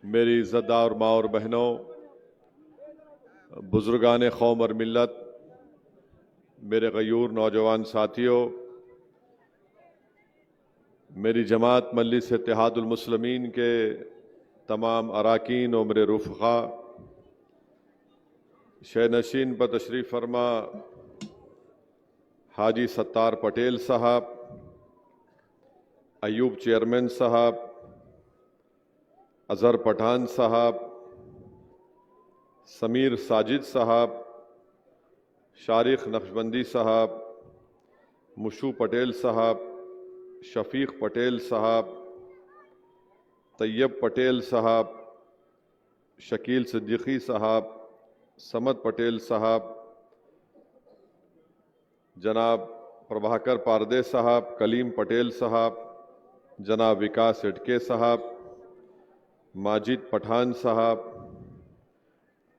मेरी इज़्ज़तदार माँ और बहनों, बुज़ुर्गान कौम और मिल्लत, मेरे गयूर नौजवान साथियों, मेरी जमात मजलिस इत्तेहादुल मुस्लिमीन के तमाम अरकान और मेरे रुफ़क़ा, शहनशीन पर तशरीफ़ फरमा हाजी सत्तार पटेल साहब, अयूब चेयरमैन साहब, अज़हर पठान साहब, समीर साजिद साहब, शारिक नक्शबंदी साहब, मुशू पटेल साहब, शफीक पटेल साहब, तैयब पटेल साहब, शकील सिद्दीकी साहब, समद पटेल साहब, जनाब प्रभाकर पारदे साहब, कलीम पटेल साहब, जनाब विकास इटके साहब, माजिद पठान साहब,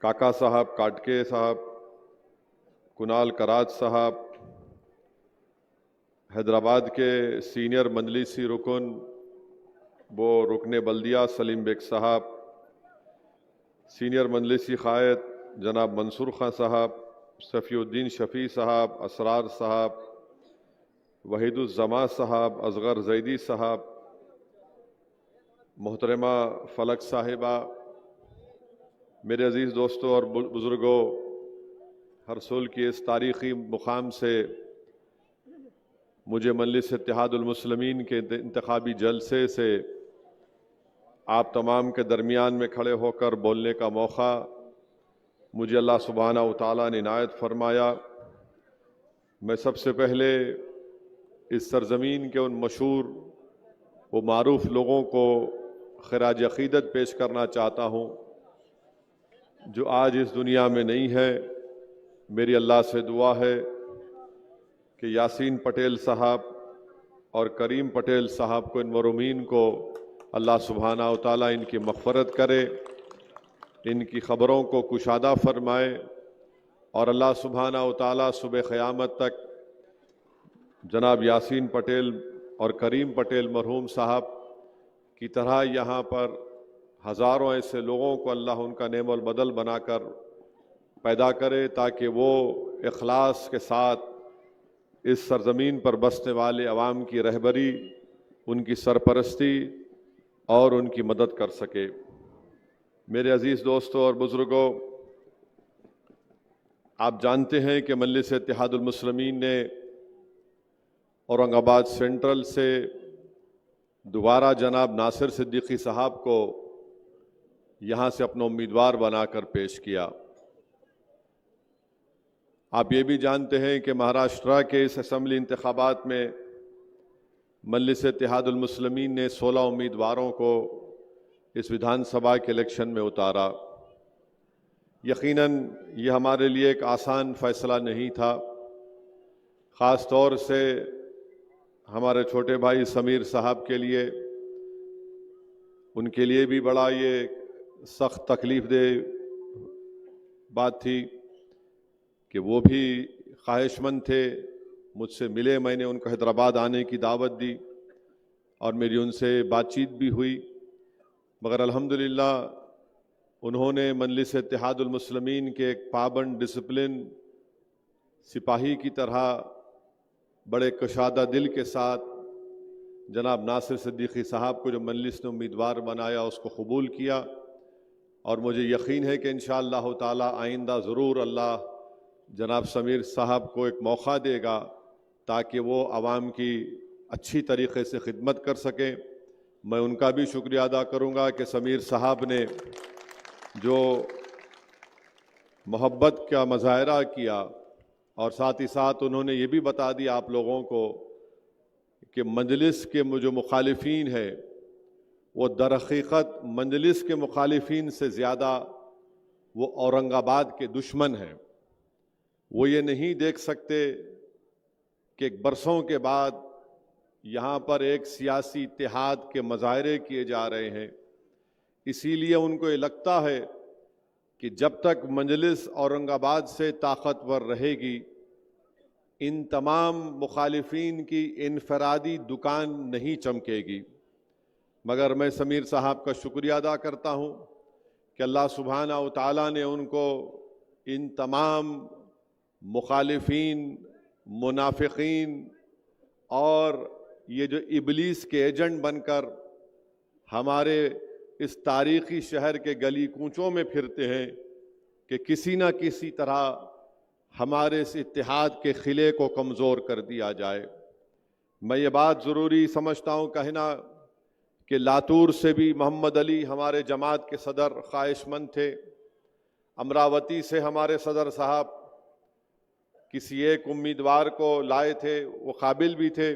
काका साहब काटके साहब, कुनाल कराज साहब, हैदराबाद के सीनियर मजलिसी रुकन वो रुकने बल्दिया सलीम बेग साहब, सीनियर मजलिसी क़ायद जनाब मंसूर खां साहब, सफ़ीउद्दीन शफ़ी साहब, असरार साहब, वहीदुज़्ज़मा साहब, असगर जैदी साहब, मोहतरमा फलक साहिबा, मेरे अज़ीज़ दोस्तों और बुज़ुर्गों, हरसोल की इस तारीख़ी मुकाम से मुझे मजलिस इत्तेहादुल मुस्लिमीन के इंतखाबी जलसे से आप तमाम के दरमियान में खड़े होकर बोलने का मौका मुझे अल्लाह सुब्हाना व तआला ने इनायत फरमाया। मैं सबसे पहले इस सरज़मीन के उन मशहूर व मारूफ लोगों को खिराज अक़ीदत पेश करना चाहता हूँ जो आज इस दुनिया में नहीं है। मेरी अल्लाह से दुआ है कि यासीन पटेल साहब और करीम पटेल साहब को, इन मरूमीन को अल्लाह सुब्हाना व तआला इनकी मग़फ़रत करे, इनकी ख़बरों को कुशादा फरमाए और अल्लाह सुब्हाना व तआला सुबह क़यामत तक जनाब यासीन पटेल और करीम पटेल मरहूम साहब की तरह यहाँ पर हज़ारों ऐसे लोगों को अल्लाह उनका नेमल बदल बनाकर पैदा करे ताकि वो इखलास के साथ इस सरज़मीन पर बसने वाले अवाम की रहबरी, उनकी सरपरस्ती और उनकी मदद कर सके। मेरे अज़ीज़ दोस्तों और बुज़ुर्गों, आप जानते हैं कि मजलिस इत्तेहादुल मुस्लिमीन ने औरंगाबाद सेंट्रल से दोबारा जनाब नासिर सिद्दीकी साहब को यहाँ से अपना उम्मीदवार बनाकर पेश किया। आप ये भी जानते हैं कि महाराष्ट्र के इस असम्बली इंतखाबात में मजलिस इत्तेहादुल मुस्लिमीन ने 16 उम्मीदवारों को इस विधानसभा के इलेक्शन में उतारा। यकीनन ये हमारे लिए एक आसान फैसला नहीं था, ख़ास तौर से हमारे छोटे भाई समीर साहब के लिए, उनके लिए भी बड़ा ये सख्त तकलीफ़ दे बात थी कि वो भी ख्वाहिशमंद थे, मुझसे मिले, मैंने उनको हैदराबाद आने की दावत दी और मेरी उनसे बातचीत भी हुई, मगर अल्हम्दुलिल्लाह उन्होंने मजलिस इत्तेहादुल मुस्लिमीन के एक पाबंद डिसिप्लिन सिपाही की तरह बड़े कुशादा दिल के साथ जनाब नासिर सिद्दीकी साहब को जो मजलिस ने उम्मीदवार बनाया उसको कबूल किया और मुझे यकीन है कि इंशाअल्लाह ताला आइंदा ज़रूर अल्लाह जनाब समीर साहब को एक मौका देगा ताकि वो आवाम की अच्छी तरीक़े से खिदमत कर सकें। मैं उनका भी शुक्रिया अदा करूँगा कि समीर साहब ने जो मोहब्बत का मुज़ाहरा किया और साथ ही साथ उन्होंने ये भी बता दिया आप लोगों को कि मजलिस के जो मुखालिफिन है वो दर हकीकत मजलिस के मुखालिफिन से ज़्यादा वो औरंगाबाद के दुश्मन हैं। वो ये नहीं देख सकते कि बरसों के बाद यहाँ पर एक सियासी इत्तेहाद के मुज़ाहरे किए जा रहे हैं, इसीलिए उनको ये लगता है कि जब तक मजलिस औरंगाबाद से ताकतवर रहेगी, इन तमाम मुखालिफिन की इनफरादी दुकान नहीं चमकेगी। मगर मैं समीर साहब का शुक्रिया अदा करता हूँ कि अल्लाह सुब्हाना व तआला ने उनको इन तमाम मुखालिफिन, मुनाफिकीन और ये जो इबलीस के एजेंट बनकर हमारे इस तारीख़ी शहर के गली कूचों में फिरते हैं कि किसी न किसी तरह हमारे इस इत्तेहाद के खिले को कमज़ोर कर दिया जाए। मैं ये बात ज़रूरी समझता हूँ कहना कि लातूर से भी मोहम्मद अली हमारे जमात के सदर ख्वाहिशमंद थे। अमरावती से हमारे सदर साहब किसी एक उम्मीदवार को लाए थे, वो काबिल भी थे,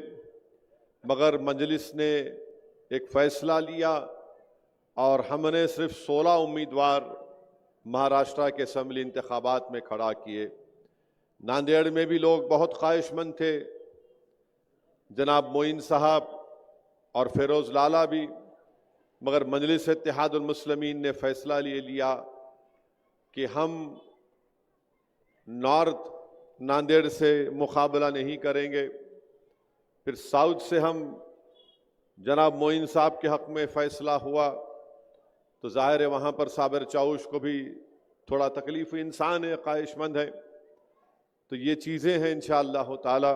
मगर मजलिस ने एक फ़ैसला लिया और हमने सिर्फ 16 उम्मीदवार महाराष्ट्र के असम्बली इंतखाबात में खड़ा किए। नांदेड़ में भी लोग बहुत ख्वाहिशमंद थे, जनाब मोइन साहब और फिरोज़ लाला भी, मगर मजलिस इत्तेहादुल मुस्लिमीन ने फ़ैसला लिया कि हम नॉर्थ नांदेड़ से मुकाबला नहीं करेंगे। फिर साउथ से हम जनाब मोइन साहब के हक़ में फ़ैसला हुआ तो ज़ाहिर है वहाँ पर साबिर चाउश को भी थोड़ा तकलीफ़, इंसान है, ख्वाहिशमंद है। तो ये चीज़ें हैं इंशाअल्लाह ताला,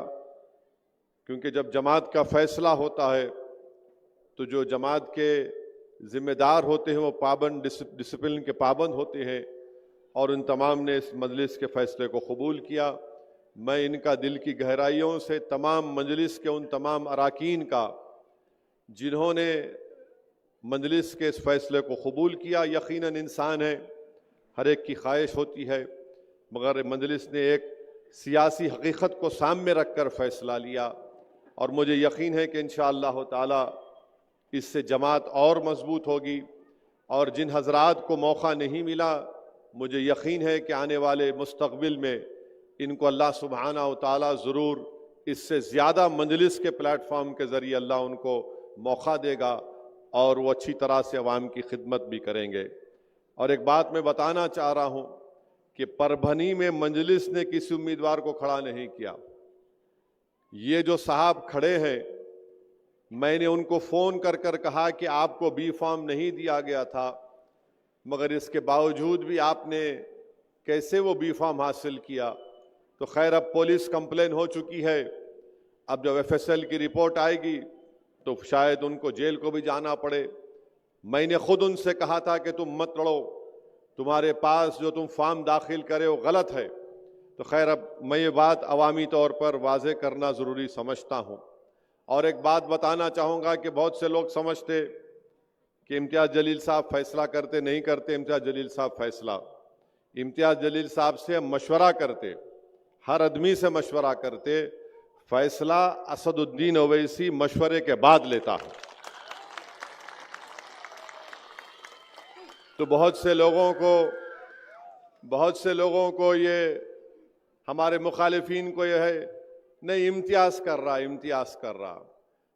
क्योंकि जब जमात का फ़ैसला होता है तो जो जमात के ज़िम्मेदार होते हैं वो पाबंद, डिसिप्लिन के पाबंद होते हैं और उन तमाम ने इस मजलिस के फ़ैसले को कबूल किया। मैं इनका दिल की गहराइयों से तमाम मजलिस के उन तमाम अराकीन का जिन्होंने मजलिस के इस फ़ैसले को कबूल किया, यकीनन इंसान है, हर एक की ख्वाहिश होती है, मगर मजलिस ने एक सियासी हकीकत को सामने रख कर फ़ैसला लिया और मुझे यकीन है कि इंशाअल्लाह ताला इससे जमात और मजबूत होगी। और जिन हजरात को मौका नहीं मिला, मुझे यकीन है कि आने वाले मुस्तक़बिल में इनको अल्लाह सुब्हाना व तआला ज़रूर इससे ज़्यादा मजलिस के प्लेटफॉर्म के ज़रिए अल्लाह उनको मौका देगा और वो अच्छी तरह से अवाम की खिदमत भी करेंगे। और एक बात मैं बताना चाह रहा हूँ कि परभनी में मजलिस ने किसी उम्मीदवार को खड़ा नहीं किया। ये जो साहब खड़े हैं, मैंने उनको फ़ोन कर कर कहा कि आपको बी फॉर्म नहीं दिया गया था, मगर इसके बावजूद भी आपने कैसे वो बी फॉर्म हासिल किया। तो खैर अब पुलिस कंप्लेन हो चुकी है, अब जब FSL की रिपोर्ट आएगी तो शायद उनको जेल को भी जाना पड़े। मैंने खुद उनसे कहा था कि तुम मत लड़ो, तुम्हारे पास जो तुम फॉर्म दाखिल करे वो गलत है। तो खैर अब मैं ये बात अवामी तौर पर वाज़े करना ज़रूरी समझता हूँ। और एक बात बताना चाहूँगा कि बहुत से लोग समझते कि इम्तियाज़ जलील साहब फैसला करते, नहीं करते। इम्तियाज़ जलील साहब फैसला, इम्तियाज़ जलील साहब से मशवरा करते, हर आदमी से मशवरा करते। फैसला असदुद्दीन ओवैसी मशवरे के बाद लेता है। तो बहुत से लोगों को ये, हमारे मुखालिफिन को ये है, नहीं इम्तियाज़ कर रहा।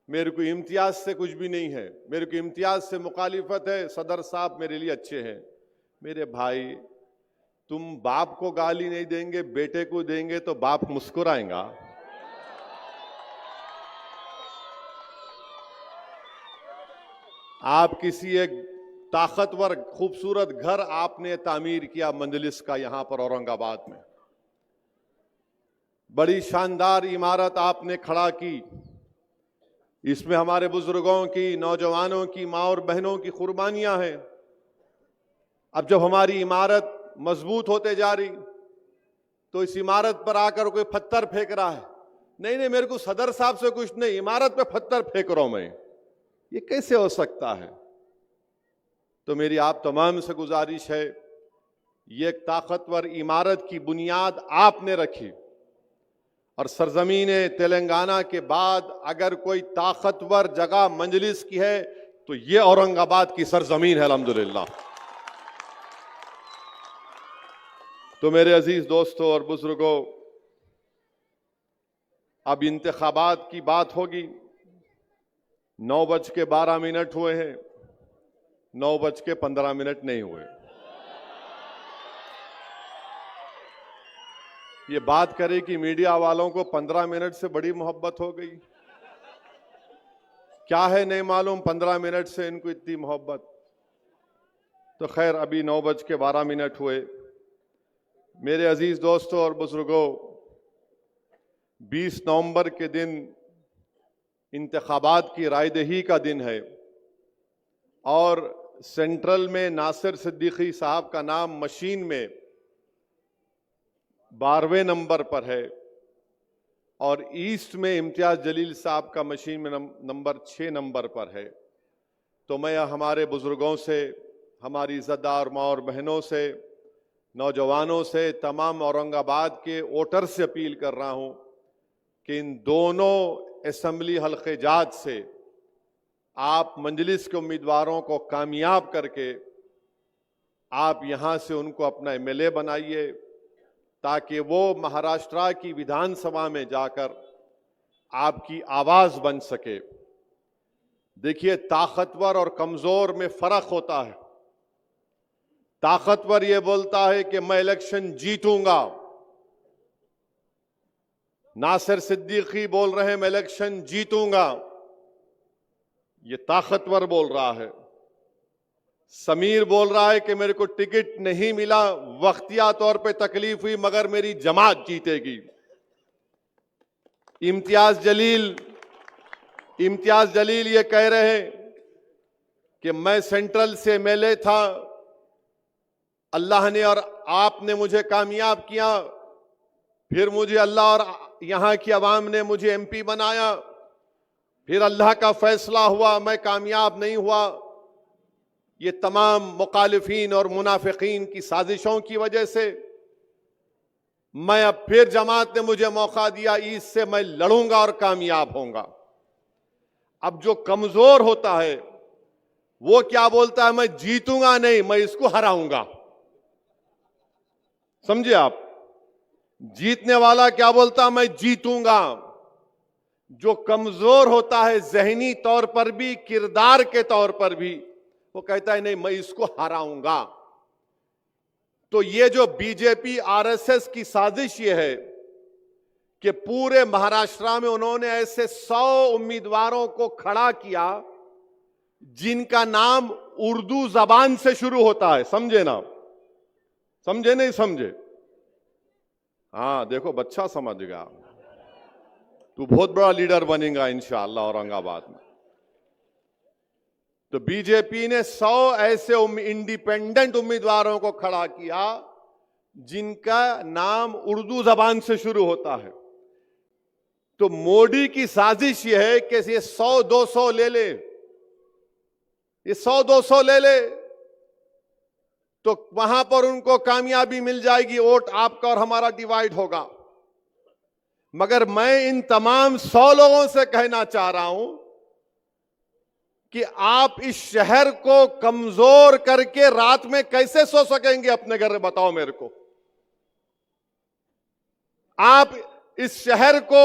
मेरे को इम्तियाज़ से कुछ भी नहीं है, मेरे को इम्तियाज़ से मुखालिफत है। सदर साहब मेरे लिए अच्छे हैं। मेरे भाई, तुम बाप को गाली नहीं देंगे, बेटे को देंगे तो बाप मुस्कुराएगा। आप किसी एक ताकतवर खूबसूरत घर आपने तामीर किया मजलिस का, यहां पर औरंगाबाद में बड़ी शानदार इमारत आपने खड़ा की। इसमें हमारे बुजुर्गों की, नौजवानों की, माँ और बहनों की कुर्बानियां हैं। अब जब हमारी इमारत मजबूत होते जा रही तो इस इमारत पर आकर कोई पत्थर फेंक रहा है, नहीं मेरे को सदर साहब से कुछ नहीं, इमारत पे पत्थर फेंक रहा हूं मैं, ये कैसे हो सकता है? तो मेरी आप तमाम से गुजारिश है, ये एक ताकतवर इमारत की बुनियाद आपने रखी और सरजमीन तेलंगाना के बाद अगर कोई ताकतवर जगह मजलिस की है तो ये औरंगाबाद की सरजमीन है, अल्हम्दुलिल्लाह। तो मेरे अजीज दोस्तों और बुजुर्गों, अब इंतखाबात की बात होगी। 9:12 हुए हैं, 9:15 नहीं हुए। ये बात करे कि मीडिया वालों को 15 मिनट से बड़ी मोहब्बत हो गई। क्या है नहीं मालूम, 15 मिनट से इनको इतनी मोहब्बत। तो खैर, अभी 9:12 हुए। मेरे अजीज दोस्तों और बुजुर्गों, 20 नवंबर के दिन इंतखाबात की रायदही का दिन है और सेंट्रल में नासिर सिद्दीकी साहब का नाम मशीन में 12वें नंबर पर है और ईस्ट में इम्तियाज जलील साहब का मशीन में नंबर 6 नंबर पर है। तो मैं हमारे बुजुर्गों से, हमारी इज़्ज़तदार माँ और बहनों से, नौजवानों से, तमाम औरंगाबाद के वोटर से अपील कर रहा हूं कि इन दोनों असेंबली हल्के जात से आप मजलिस के उम्मीदवारों को कामयाब करके आप यहां से उनको अपना एमएलए बनाइए ताकि वो महाराष्ट्र की विधानसभा में जाकर आपकी आवाज बन सके। देखिए, ताकतवर और कमजोर में फर्क होता है। ताकतवर ये बोलता है कि मैं इलेक्शन जीतूंगा, नासिर सिद्दीकी बोल रहे हैं मैं इलेक्शन जीतूंगा, ये ताकतवर बोल रहा है। समीर बोल रहा है कि मेरे को टिकट नहीं मिला, वक्तिया तौर पे तकलीफ हुई, मगर मेरी जमात जीतेगी। इम्तियाज जलील ये कह रहे हैं कि मैं सेंट्रल से एमएलए था, अल्लाह ने और आपने मुझे कामयाब किया, फिर मुझे अल्लाह और यहां की आवाम ने मुझे एमपी बनाया, फिर अल्लाह का फैसला हुआ, मैं कामयाब नहीं हुआ। ये तमाम मुखालिफिन और मुनाफिकीन की साजिशों की वजह से मैं अब फिर जमात ने मुझे मौका दिया, इससे मैं लड़ूंगा और कामयाब होऊंगा। अब जो कमजोर होता है वो क्या बोलता है, मैं जीतूंगा नहीं, मैं इसको हराऊंगा। समझे आप? जीतने वाला क्या बोलता, मैं जीतूंगा। जो कमजोर होता है जहनी तौर पर भी, किरदार के तौर पर भी, वो कहता है नहीं, मैं इसको हराऊंगा। तो ये जो बीजेपी आरएसएस की साजिश ये है कि पूरे महाराष्ट्र में उन्होंने ऐसे 100 उम्मीदवारों को खड़ा किया जिनका नाम उर्दू जबान से शुरू होता है। समझे ना? समझे नहीं समझे? हाँ, देखो बच्चा समझ गया। तू बहुत बड़ा लीडर बनेगा इंशाअल्लाह औरंगाबाद में। तो बीजेपी ने 100 ऐसे इंडिपेंडेंट उम्मीदवारों को खड़ा किया जिनका नाम उर्दू जबान से शुरू होता है। तो मोदी की साजिश यह है कि ये 100-200 ले ले, ये 100-200 ले ले तो वहां पर उनको कामयाबी मिल जाएगी, वोट आपका और हमारा डिवाइड होगा। मगर मैं इन तमाम 100 लोगों से कहना चाह रहा हूं कि आप इस शहर को कमजोर करके रात में कैसे सो सकेंगे अपने घर में, बताओ मेरे को। आप इस शहर को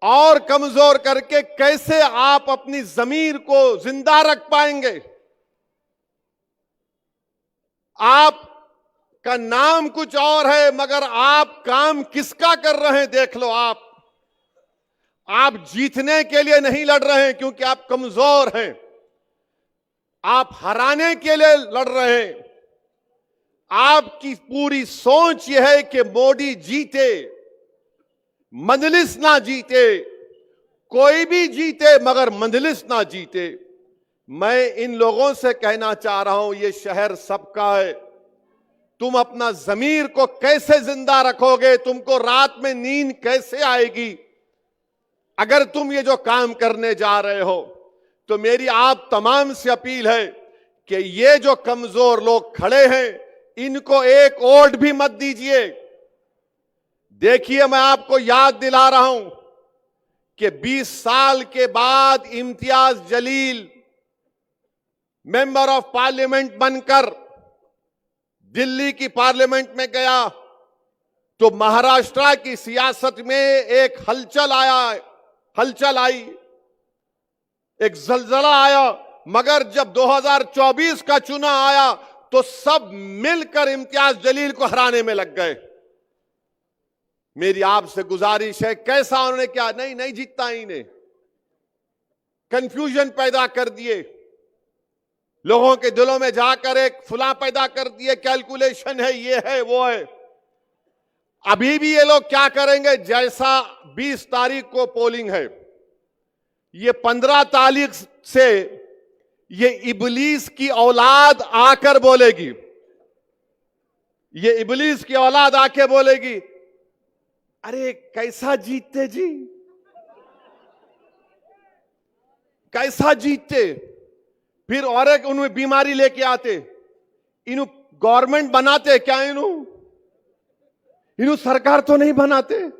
और कमजोर करके कैसे आप अपनी जमीर को जिंदा रख पाएंगे? आप का नाम कुछ और है मगर आप काम किसका कर रहे हैं देख लो। आप जीतने के लिए नहीं लड़ रहे हैं क्योंकि आप कमजोर हैं, आप हराने के लिए लड़ रहे हैं। आपकी पूरी सोच यह है कि मोदी जीते, मजलिस ना जीते, कोई भी जीते मगर मजलिस ना जीते। मैं इन लोगों से कहना चाह रहा हूं, ये शहर सबका है। तुम अपना जमीर को कैसे जिंदा रखोगे? तुमको रात में नींद कैसे आएगी अगर तुम ये जो काम करने जा रहे हो? तो मेरी आप तमाम से अपील है कि ये जो कमजोर लोग खड़े हैं इनको एक वोट भी मत दीजिए। देखिए, मैं आपको याद दिला रहा हूं कि 20 साल के बाद Imtiaz Jaleel member of parliament बनकर दिल्ली की पार्लियामेंट में गया तो महाराष्ट्र की सियासत में एक हलचल आई, एक जलजला आया। मगर जब 2024 का चुनाव आया तो सब मिलकर इम्तियाज जलील को हराने में लग गए। मेरी आपसे गुजारिश है, कैसा उन्होंने क्या? नहीं जीतता ही नहीं। कंफ्यूजन पैदा कर दिए, लोगों के दिलों में जाकर एक फुला पैदा कर दिए, कैलकुलेशन है, ये है वो है। अभी भी ये लोग क्या करेंगे, जैसा 20 तारीख को पोलिंग है, ये 15 तारीख से ये इबलीस की औलाद आकर बोलेगी, ये इबलीस की औलाद आके बोलेगी, अरे कैसा जीतते जी, कैसा जीतते। फिर और एक उनमें बीमारी लेके आते, इन्हों गवर्नमेंट बनाते क्या, इन्हों सरकार तो नहीं बनाते,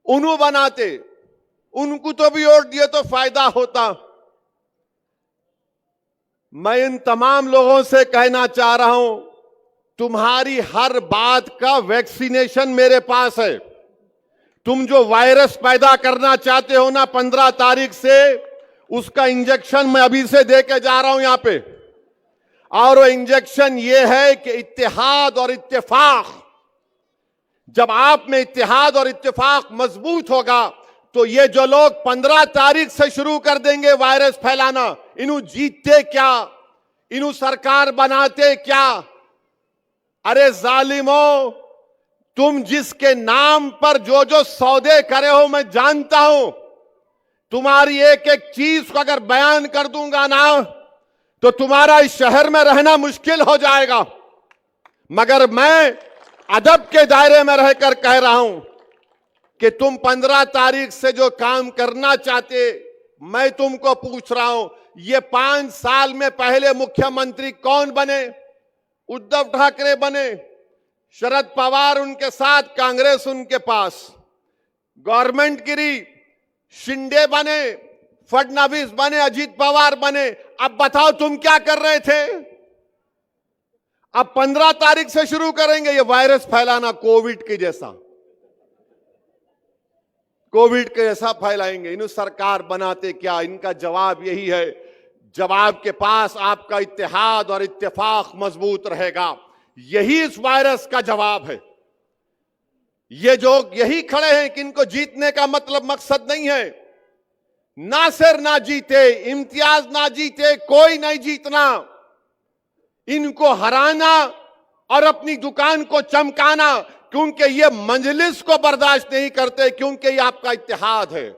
उन्हों बनाते, उनको तो भी वोट दिए तो फायदा होता। मैं इन तमाम लोगों से कहना चाह रहा हूं, तुम्हारी हर बात का वैक्सीनेशन मेरे पास है। तुम जो वायरस पैदा करना चाहते हो ना 15 तारीख से, उसका इंजेक्शन मैं अभी से दे के जा रहा हूं यहां पे। और वो इंजेक्शन ये है कि इत्तेहाद और इत्तेफाक, जब आप में इत्तेहाद और इत्तेफाक मजबूत होगा तो ये जो लोग 15 तारीख से शुरू कर देंगे वायरस फैलाना, इन्हों जीतते क्या, इन्हों सरकार बनाते क्या। अरे जालिमों, तुम जिसके नाम पर जो जो सौदे करे हो मैं जानता हूं, तुम्हारी एक एक चीज को अगर बयान कर दूंगा ना तो तुम्हारा इस शहर में रहना मुश्किल हो जाएगा। मगर मैं अदब के दायरे में रहकर कह रहा हूं कि तुम 15 तारीख से जो काम करना चाहते, मैं तुमको पूछ रहा हूं, ये 5 साल में पहले मुख्यमंत्री कौन बने? उद्धव ठाकरे बने, शरद पवार उनके साथ, कांग्रेस उनके पास, गवर्नमेंट गिरी, शिंदे बने, फडणवीस बने, अजीत पवार बने। अब बताओ तुम क्या कर रहे थे? अब 15 तारीख से शुरू करेंगे ये वायरस फैलाना, कोविड के जैसा, कोविड के जैसा फैलाएंगे। इन्हें सरकार बनाते क्या? इनका जवाब यही है, जवाब के पास आपका इत्तेहाद और इत्तेफाक मजबूत रहेगा। यही इस वायरस का जवाब है। ये जो यही खड़े हैं कि इनको जीतने का मतलब मकसद नहीं है, नासिर ना जीते, इम्तियाज ना जीते, कोई नहीं जीतना, इनको हराना और अपनी दुकान को चमकाना, क्योंकि ये मजलिस को बर्दाश्त नहीं करते, क्योंकि ये आपका इत्तेहाद है,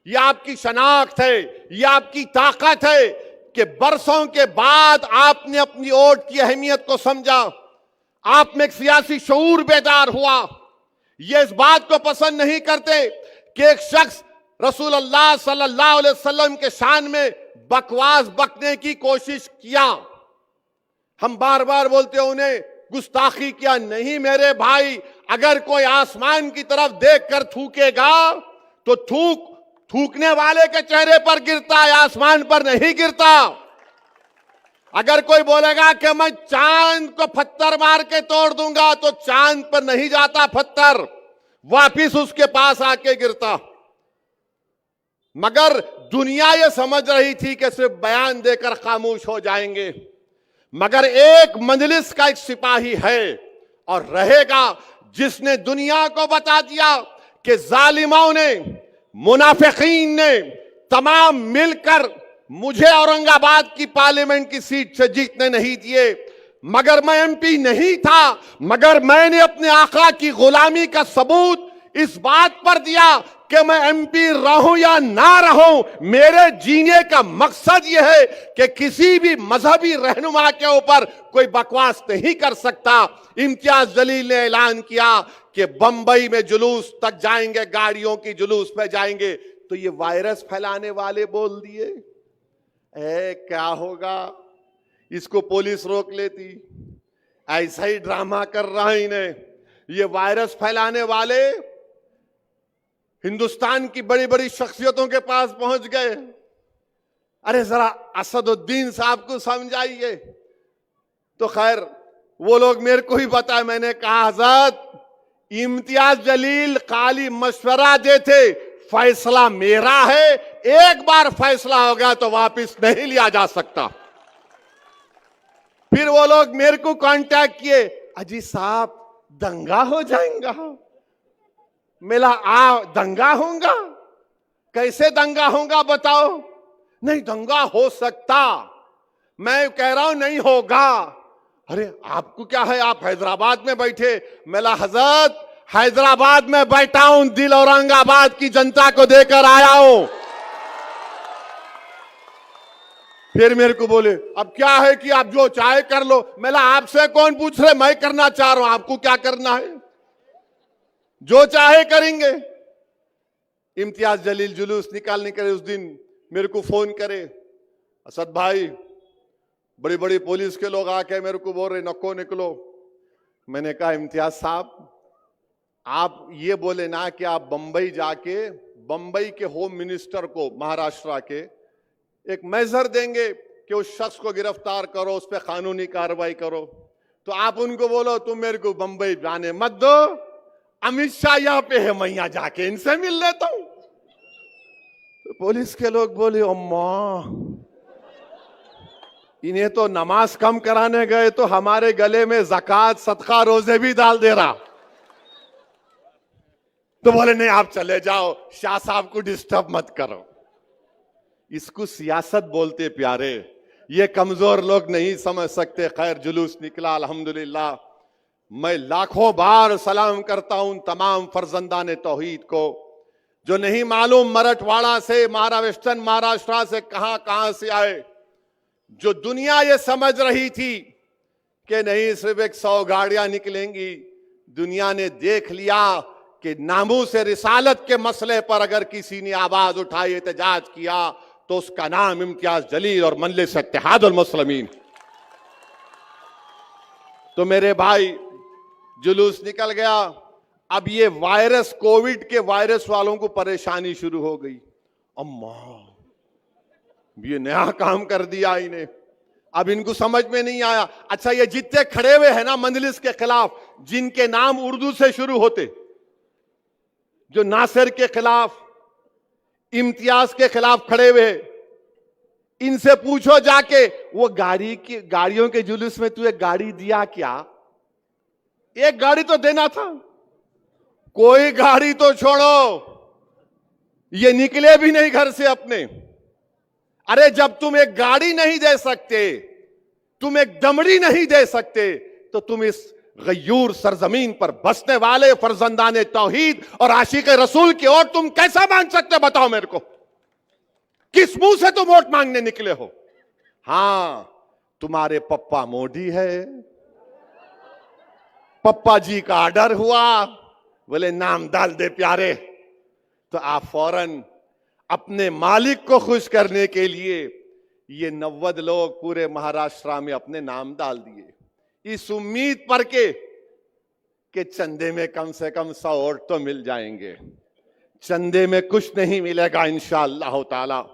ये आपकी शनाख्त है, ये आपकी ताकत है कि बरसों के बाद आपने अपनी वोट की अहमियत को समझा, आप में एक सियासी शऊर बेदार हुआ। ये इस बात को पसंद नहीं करते कि एक शख्स रसूलुल्लाह सल्लल्लाहु अलैहि वसल्लम के शान में बकवास बकने की कोशिश किया। हम बार बार बोलते हैं उन्हें गुस्ताखी किया। नहीं मेरे भाई, अगर कोई आसमान की तरफ देखकर थूकेगा तो थूकने वाले के चेहरे पर गिरता है, आसमान पर नहीं गिरता। अगर कोई बोलेगा कि मैं चांद को पत्थर मार के तोड़ दूंगा, तो चांद पर नहीं जाता पत्थर, वापिस उसके पास आके गिरता। मगर दुनिया ये समझ रही थी कि सिर्फ बयान देकर खामोश हो जाएंगे, मगर एक मजलिस का एक सिपाही है और रहेगा जिसने दुनिया को बता दिया कि जालिमों ने, मुनाफिकीन ने तमाम मिलकर मुझे औरंगाबाद की पार्लियामेंट की सीट से जीतने नहीं दिए। मगर मैं एमपी नहीं था, मगर मैंने अपने आका की गुलामी का सबूत इस बात पर दिया कि मैं एमपी रहूं या ना रहूं, मेरे जीने का मकसद यह है कि किसी भी मजहबी रहनुमा के ऊपर कोई बकवास नहीं कर सकता। इम्तियाज जलील ने ऐलान किया कि बंबई में जुलूस तक जाएंगे, गाड़ियों की जुलूस पे जाएंगे। तो ये वायरस फैलाने वाले बोल दिए, क्या होगा, इसको पुलिस रोक लेती, ऐसा ही ड्रामा कर रहा है इन्हें। ये वायरस फैलाने वाले हिंदुस्तान की बड़ी बड़ी शख्सियतों के पास पहुंच गए। अरे जरा असदुद्दीन साहब को समझाइए। तो खैर वो लोग मेरे को ही बताए। मैंने कहा हज़रत इम्तियाज जलील खाली मशवरा देते, फैसला मेरा है, एक बार फैसला हो गया तो वापस नहीं लिया जा सकता। फिर वो लोग मेरे को कांटेक्ट किए, अजी साहब दंगा हो जाएगा। मिला दंगा होगा? कैसे दंगा होगा बताओ? नहीं दंगा हो सकता, मैं कह रहा हूं नहीं होगा। अरे आपको क्या है, आप हैदराबाद में बैठे, मेला हजरत हैदराबाद में बैठा हूं, दिल औरंगाबाद की जनता को देकर आया हूं। फिर मेरे को बोले अब क्या है कि आप जो चाहे कर लो। मेला आपसे कौन पूछ रहे, मैं करना चाह रहा हूं, आपको क्या करना है, जो चाहे करेंगे। इम्तियाज जलील जुलूस निकालने के उस दिन मेरे को फोन करे, असद भाई बड़ी बड़ी पुलिस के लोग आके मेरे को बोल रहे नको निकलो। मैंने कहा इम्तियाज साहब आप ये बोले ना कि आप बंबई जाके बंबई के होम मिनिस्टर को महाराष्ट्र के एक मेजर देंगे कि उस शख्स को गिरफ्तार करो, उस पर कानूनी कार्रवाई करो, तो आप उनको बोलो तुम मेरे को बंबई जाने मत दो, अमित शाह यहां पे है, मैं यहां जाके इनसे मिल लेता हूं। तो पुलिस के लोग बोले अम्मा इन्हें तो नमाज कम कराने गए तो हमारे गले में ज़कात सदका रोजे भी डाल दे रहा। तो बोले नहीं आप चले जाओ, शाह साहब को डिस्टर्ब मत करो। इसको सियासत बोलते प्यारे, ये कमजोर लोग नहीं समझ सकते। खैर जुलूस निकला अल्हम्दुलिल्लाह। मैं लाखों बार सलाम करता हूं तमाम फर्जंदान तौहीद को, जो नहीं मालूम मराठवाड़ा से वेस्टर्न महाराष्ट्र से कहां से आए, जो दुनिया ये समझ रही थी कि नहीं सिर्फ 100 गाड़ियां निकलेंगी। दुनिया ने देख लिया कि नामूस से रिसालत के मसले पर अगर किसी ने आवाज उठाई, एहतजाज किया, तो उसका नाम इम्तियाज जलील और मजलिस इत्तेहादुल मुस्लिमीन। तो मेरे भाई जुलूस निकल गया। अब ये वायरस, कोविड के वायरस वालों को परेशानी शुरू हो गई। अम्मा ये नया काम कर दिया इन्हें, अब इनको समझ में नहीं आया। अच्छा ये जितने खड़े हुए हैं ना मजलिस के खिलाफ, जिनके नाम उर्दू से शुरू होते, जो नासिर के खिलाफ, इम्तियाज के खिलाफ खड़े हुए, इनसे पूछो जाके वो गाड़ियों के जुलूस में तू एक गाड़ी दिया क्या? एक गाड़ी तो देना था, कोई गाड़ी तो छोड़ो, ये निकले भी नहीं घर से अपने। अरे जब तुम एक गाड़ी नहीं दे सकते, तुम एक दमड़ी नहीं दे सकते, तो तुम इस गयूर सरजमीन पर बसने वाले फर्जंदान तौहीद और आशिक रसूल की ओर तुम कैसा मांग सकते, बताओ मेरे को। किस मुंह से तुम वोट मांगने निकले हो? हां तुम्हारे पप्पा मोदी है, पप्पा जी का ऑर्डर हुआ, बोले नाम डाल दे प्यारे, तो आप फौरन अपने मालिक को खुश करने के लिए ये 90 लोग पूरे महाराष्ट्र में अपने नाम डाल दिए, इस उम्मीद पर कि चंदे में कम से कम 100 वोट तो मिल जाएंगे। चंदे में कुछ नहीं मिलेगा इंशाअल्लाह ताला।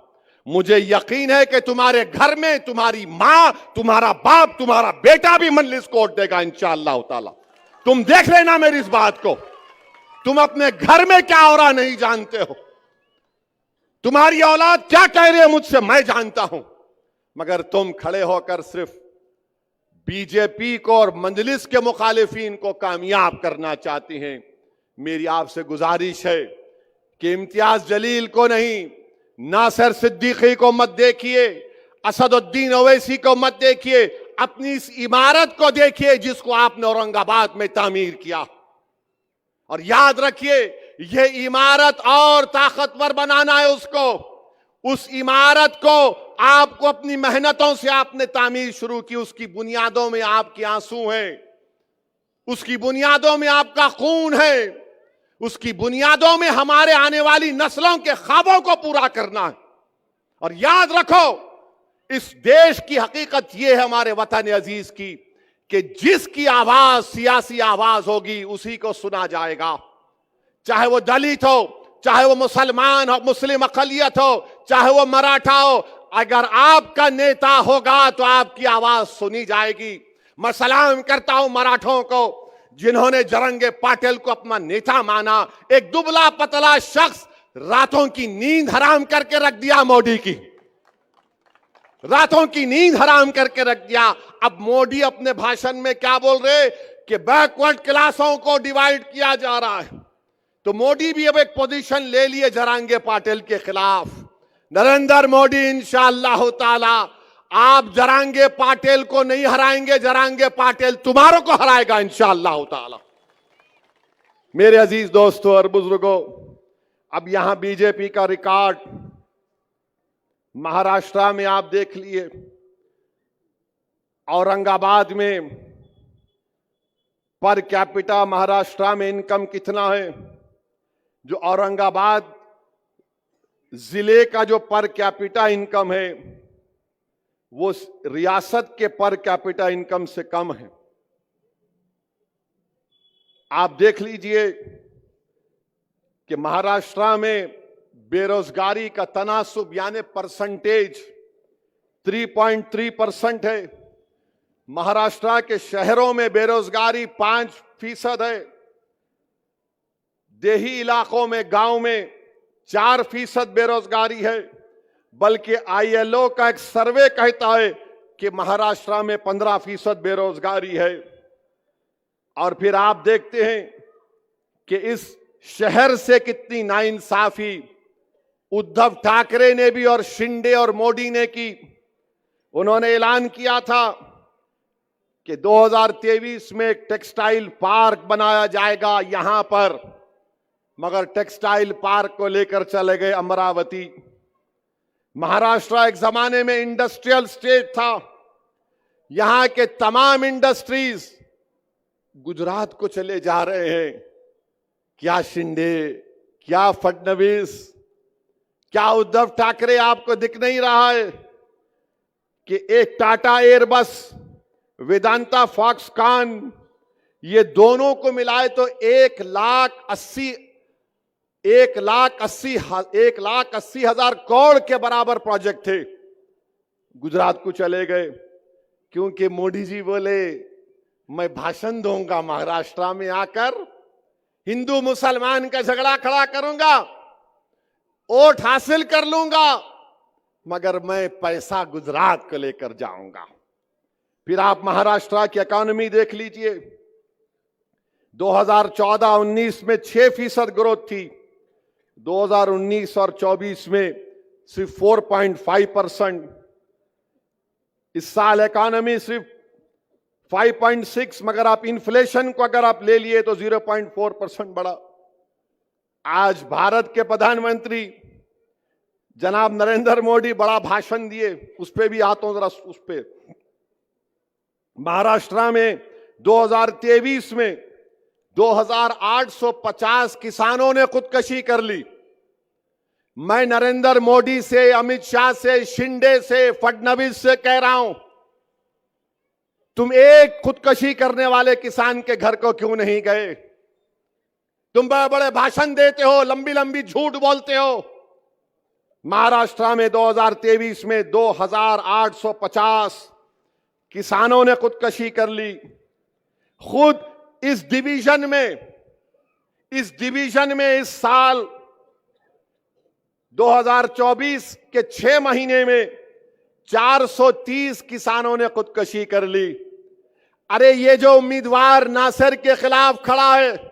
मुझे यकीन है कि तुम्हारे घर में तुम्हारी मां, तुम्हारा बाप, तुम्हारा बेटा भी मजलिस को वोट देगा इंशाअल्लाह ताला। तुम देख लेना मेरी इस बात को। तुम अपने घर में क्या हो रहा नहीं जानते हो, तुम्हारी औलाद क्या कह रही है मुझसे मैं जानता हूं, मगर तुम खड़े होकर सिर्फ बीजेपी को और मजलिस के मुखालिफिन को कामयाब करना चाहती हैं। मेरी आपसे गुजारिश है कि इम्तियाज जलील को नहीं, नासिर सिद्दीकी को मत देखिए, असदुद्दीन ओवैसी को मत देखिए, अपनी इस इमारत को देखिए जिसको आपने औरंगाबाद में तामीर किया। और याद रखिए यह इमारत और ताकतवर बनाना है उसको। उस इमारत को आपको अपनी मेहनतों से आपने तामीर शुरू की, उसकी बुनियादों में आपके आंसू हैं, उसकी बुनियादों में आपका खून है, उसकी बुनियादों में हमारे आने वाली नस्लों के ख्वाबों को पूरा करना है। और याद रखो इस देश की हकीकत यह है हमारे वतन अजीज की, कि जिसकी आवाज सियासी आवाज होगी उसी को सुना जाएगा, चाहे वो दलित हो, चाहे वो मुसलमान हो, मुस्लिम अकलियत हो, चाहे वो मराठा हो। अगर आपका नेता होगा तो आपकी आवाज सुनी जाएगी। मैं सलाम करता हूं मराठों को जिन्होंने जरंगे पाटिल को अपना नेता माना। एक दुबला पतला शख्स रातों की नींद हराम करके रख दिया मोदी की, रातों की नींद हराम करके रख दिया। अब मोदी अपने भाषण में क्या बोल रहे कि बैकवर्ड क्लासों को डिवाइड किया जा रहा है। तो मोदी भी अब एक पोजीशन ले लिए जरांगे पाटिल के खिलाफ। नरेंद्र मोदी इंशाअल्लाह ताला आप जरांगे पाटिल को नहीं हराएंगे, जरांगे पाटिल तुम्हारों को हराएगा इंशाअल्लाह ताला। मेरे अजीज दोस्तों और बुजुर्गों, अब यहां बीजेपी का रिकॉर्ड महाराष्ट्र में आप देख लिए, औरंगाबाद में पर कैपिटा महाराष्ट्र में इनकम कितना है? जो औरंगाबाद जिले का जो पर कैपिटा इनकम है वो रियासत के पर कैपिटा इनकम से कम है। आप देख लीजिए कि महाराष्ट्र में बेरोजगारी का तनासुब यानी परसेंटेज 3.3% है। महाराष्ट्र के शहरों में बेरोजगारी 5% है, देही इलाकों में, गांव में 4% बेरोजगारी है। बल्कि आईएलओ का एक सर्वे कहता है कि महाराष्ट्र में 15% बेरोजगारी है। और फिर आप देखते हैं कि इस शहर से कितनी नाइंसाफी उद्धव ठाकरे ने भी और शिंदे और मोदी ने की। उन्होंने ऐलान किया था कि 2023 में एक टेक्सटाइल पार्क बनाया जाएगा यहां पर, मगर टेक्सटाइल पार्क को लेकर चले गए अमरावती। महाराष्ट्र एक जमाने में इंडस्ट्रियल स्टेट था, यहां के तमाम इंडस्ट्रीज गुजरात को चले जा रहे हैं। क्या शिंदे, क्या फडणवीस, क्या उद्धव ठाकरे आपको दिख नहीं रहा है कि एक टाटा एयरबस, वेदांता फॉक्सकॉन, ये दोनों को मिलाए तो 1,80,000 करोड़ के बराबर प्रोजेक्ट थे, गुजरात को चले गए। क्योंकि मोदी जी बोले मैं भाषण दूंगा महाराष्ट्र में आकर, हिंदू मुसलमान का झगड़ा खड़ा करूंगा, वोट हासिल कर लूंगा, मगर मैं पैसा गुजरात को लेकर जाऊंगा। फिर आप महाराष्ट्र की इकोनॉमी देख लीजिए, 2014-19 में 6% ग्रोथ थी, 2019 और 24 में सिर्फ 4.5%। इस साल इकोनॉमी सिर्फ 5.6, मगर आप इन्फ्लेशन को अगर आप ले लिए तो 0.4% बढ़ा। आज भारत के प्रधानमंत्री जनाब नरेंद्र मोदी बड़ा भाषण दिए, उस पर भी आता हूं जरा उस पे। महाराष्ट्र में 2023 में 2850 किसानों ने खुदकुशी कर ली। मैं नरेंद्र मोदी से, अमित शाह से, शिंदे से, फडणवीस से कह रहा हूं, तुम एक खुदकुशी करने वाले किसान के घर को क्यों नहीं गए? तुम बड़े बड़े भाषण देते हो, लंबी लंबी झूठ बोलते हो। महाराष्ट्र में 2023 में 2850 किसानों ने खुदकुशी कर ली। खुद इस डिवीजन में इस साल 2024 के 6 महीने में 430 किसानों ने खुदकुशी कर ली। अरे ये जो उम्मीदवार नासिर के खिलाफ खड़ा है,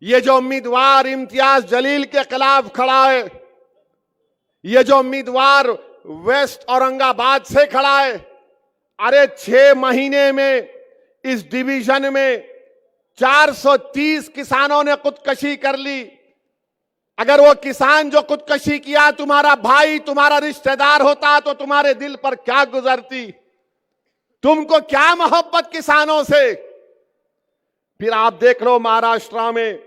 ये जो उम्मीदवार इम्तियाज जलील के खिलाफ खड़ा है, ये जो उम्मीदवार वेस्ट औरंगाबाद से खड़ा है, अरे 6 महीने में इस डिवीजन में 430 किसानों ने खुदकुशी कर ली। अगर वो किसान जो खुदकुशी किया तुम्हारा भाई, तुम्हारा रिश्तेदार होता तो तुम्हारे दिल पर क्या गुजरती? तुमको क्या मोहब्बत किसानों से? फिर आप देख लो महाराष्ट्र में,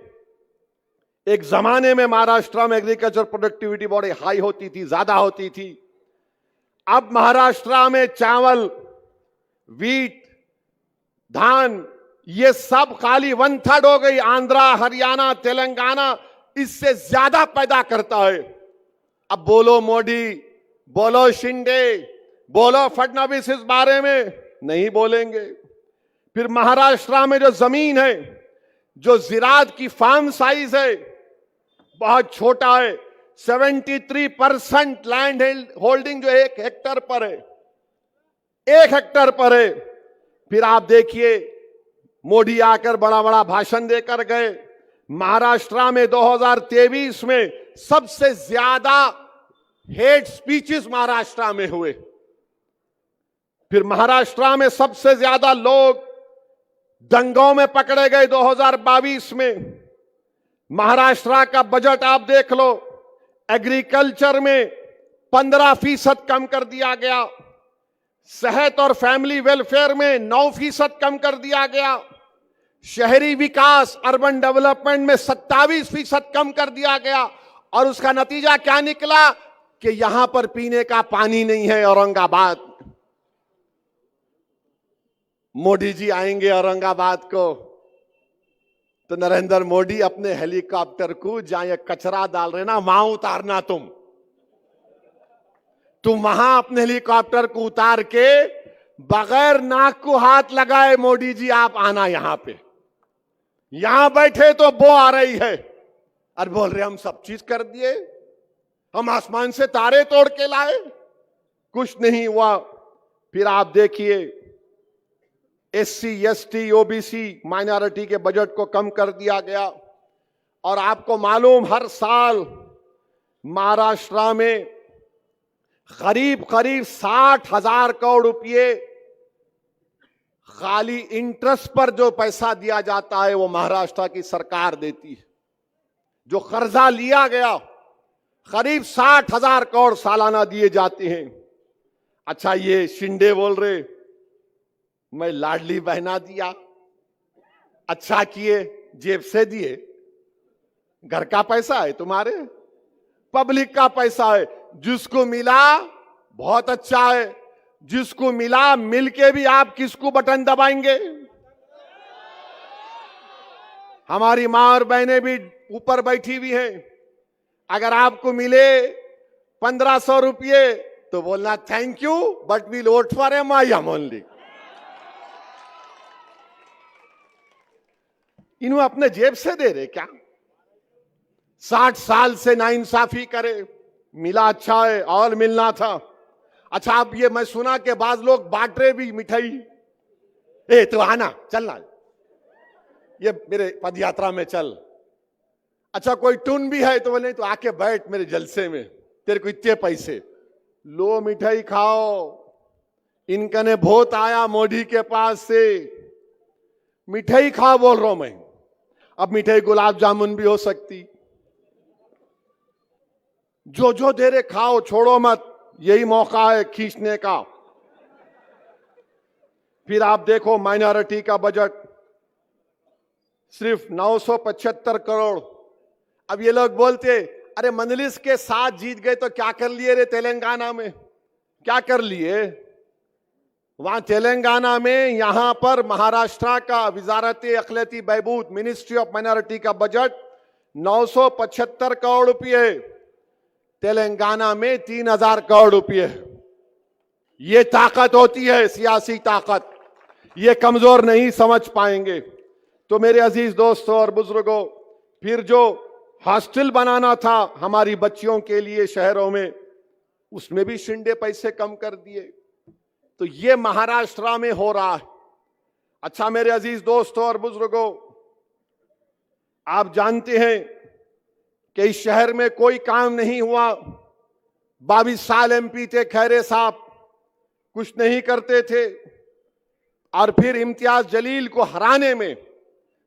एक जमाने में महाराष्ट्र में एग्रीकल्चर प्रोडक्टिविटी बड़ी हाई होती थी, ज्यादा होती थी। अब महाराष्ट्र में चावल, वीट, धान, ये सब खाली 1/3 हो गई। आंध्रा, हरियाणा, तेलंगाना इससे ज्यादा पैदा करता है। अब बोलो मोदी, बोलो शिंदे, बोलो फडणवीस, इस बारे में नहीं बोलेंगे। फिर महाराष्ट्र में जो जमीन है, जो जिरात की फार्म साइज है, बहुत छोटा है। 73% लैंड होल्डिंग जो 1 हेक्टर पर है, 1 हेक्टर पर है। फिर आप देखिए मोदी आकर बड़ा बड़ा भाषण देकर गए। महाराष्ट्र में 2023 में सबसे ज्यादा हेट स्पीचेस महाराष्ट्र में हुए। फिर महाराष्ट्र में सबसे ज्यादा लोग दंगों में पकड़े गए 2022 में। महाराष्ट्र का बजट आप देख लो, एग्रीकल्चर में 15% कम कर दिया गया, सेहत और फैमिली वेलफेयर में 9% कम कर दिया गया, शहरी विकास अर्बन डेवलपमेंट में 27% कम कर दिया गया। और उसका नतीजा क्या निकला कि यहां पर पीने का पानी नहीं है औरंगाबाद। मोदी जी आएंगे औरंगाबाद को तो नरेंद्र मोदी अपने हेलीकॉप्टर को जहां ये कचरा डाल रहे ना वहां उतारना। तुम वहां अपने हेलीकॉप्टर को उतार के बगैर नाक को हाथ लगाए मोदी जी आप आना यहां पे। यहां बैठे तो बो आ रही है और बोल रहे हम सब चीज कर दिए, हम आसमान से तारे तोड़ के लाए, कुछ नहीं हुआ। फिर आप देखिए SC ST OBC माइनॉरिटी के बजट को कम कर दिया गया। और आपको मालूम हर साल महाराष्ट्र में करीब 60,000 करोड़ रुपए खाली इंटरेस्ट पर जो पैसा दिया जाता है वो महाराष्ट्र की सरकार देती है। जो कर्जा लिया गया करीब 60,000 करोड़ सालाना दिए जाते हैं। अच्छा, ये शिंदे बोल रहे मैं लाडली बहना दिया, अच्छा किए, जेब से दिए, घर का पैसा है तुम्हारे, पब्लिक का पैसा है। जिसको मिला बहुत अच्छा है, जिसको मिला मिलके भी आप किसको बटन दबाएंगे? हमारी मां और बहनें भी ऊपर बैठी हुई हैं। अगर आपको मिले 1500 रुपये तो बोलना thank you but will vote for MIM only. इन्हों अपने जेब से दे रहे क्या? 60 साल से नाइंसाफी करे, मिला अच्छा है और मिलना था। अच्छा, अब ये मैं सुना कि बाज लोग बांट रहे भी मिठाई, ए तो आना चलना, ये मेरे पद यात्रा में चल। अच्छा, कोई टून भी है तो बोले तो आके बैठ मेरे जलसे में, तेरे को इतने पैसे लो, मिठाई खाओ। इनका ने बहुत आया मोदी के पास से, मिठाई खाओ बोल रहा हूं मैं। अब मिठाई गुलाब जामुन भी हो सकती, जो जो दे रहे खाओ, छोड़ो मत, यही मौका है खींचने का। फिर आप देखो माइनॉरिटी का बजट सिर्फ 975 करोड़। अब ये लोग बोलते अरे मंजलिस के साथ जीत गए तो क्या कर लिए रे तेलंगाना में, क्या कर लिए वहां तेलंगाना में? यहां पर महाराष्ट्र का वजारत अखिलती बहबूद मिनिस्ट्री ऑफ माइनॉरिटी का बजट 975 करोड़ रुपए, तेलंगाना में 3000 करोड़ रुपए। ये ताकत होती है सियासी ताकत, ये कमजोर नहीं समझ पाएंगे। तो मेरे अजीज दोस्तों और बुजुर्गों, फिर जो हॉस्टल बनाना था हमारी बच्चियों के लिए शहरों में, उसमें भी शिंदे पैसे कम कर दिए। तो ये महाराष्ट्र में हो रहा है। अच्छा मेरे अजीज दोस्तों और बुजुर्गों, आप जानते हैं कि इस शहर में कोई काम नहीं हुआ। 22 साल MP थे खैरे साहब, कुछ नहीं करते थे। और फिर इम्तियाज जलील को हराने में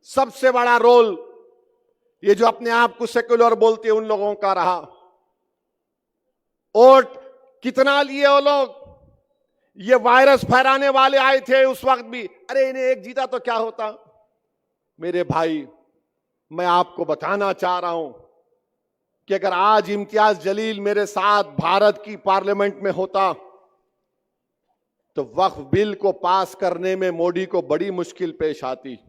सबसे बड़ा रोल ये जो अपने आप को सेक्युलर बोलते हैं उन लोगों का रहा। वोट कितना लिए वो लोग? ये वायरस फैलाने वाले आए थे उस वक्त भी, अरे इन्हें एक जीता तो क्या होता। मेरे भाई, मैं आपको बताना चाह रहा हूं कि अगर आज इम्तियाज जलील मेरे साथ भारत की पार्लियामेंट में होता तो वक्फ बिल को पास करने में मोदी को बड़ी मुश्किल पेश आती।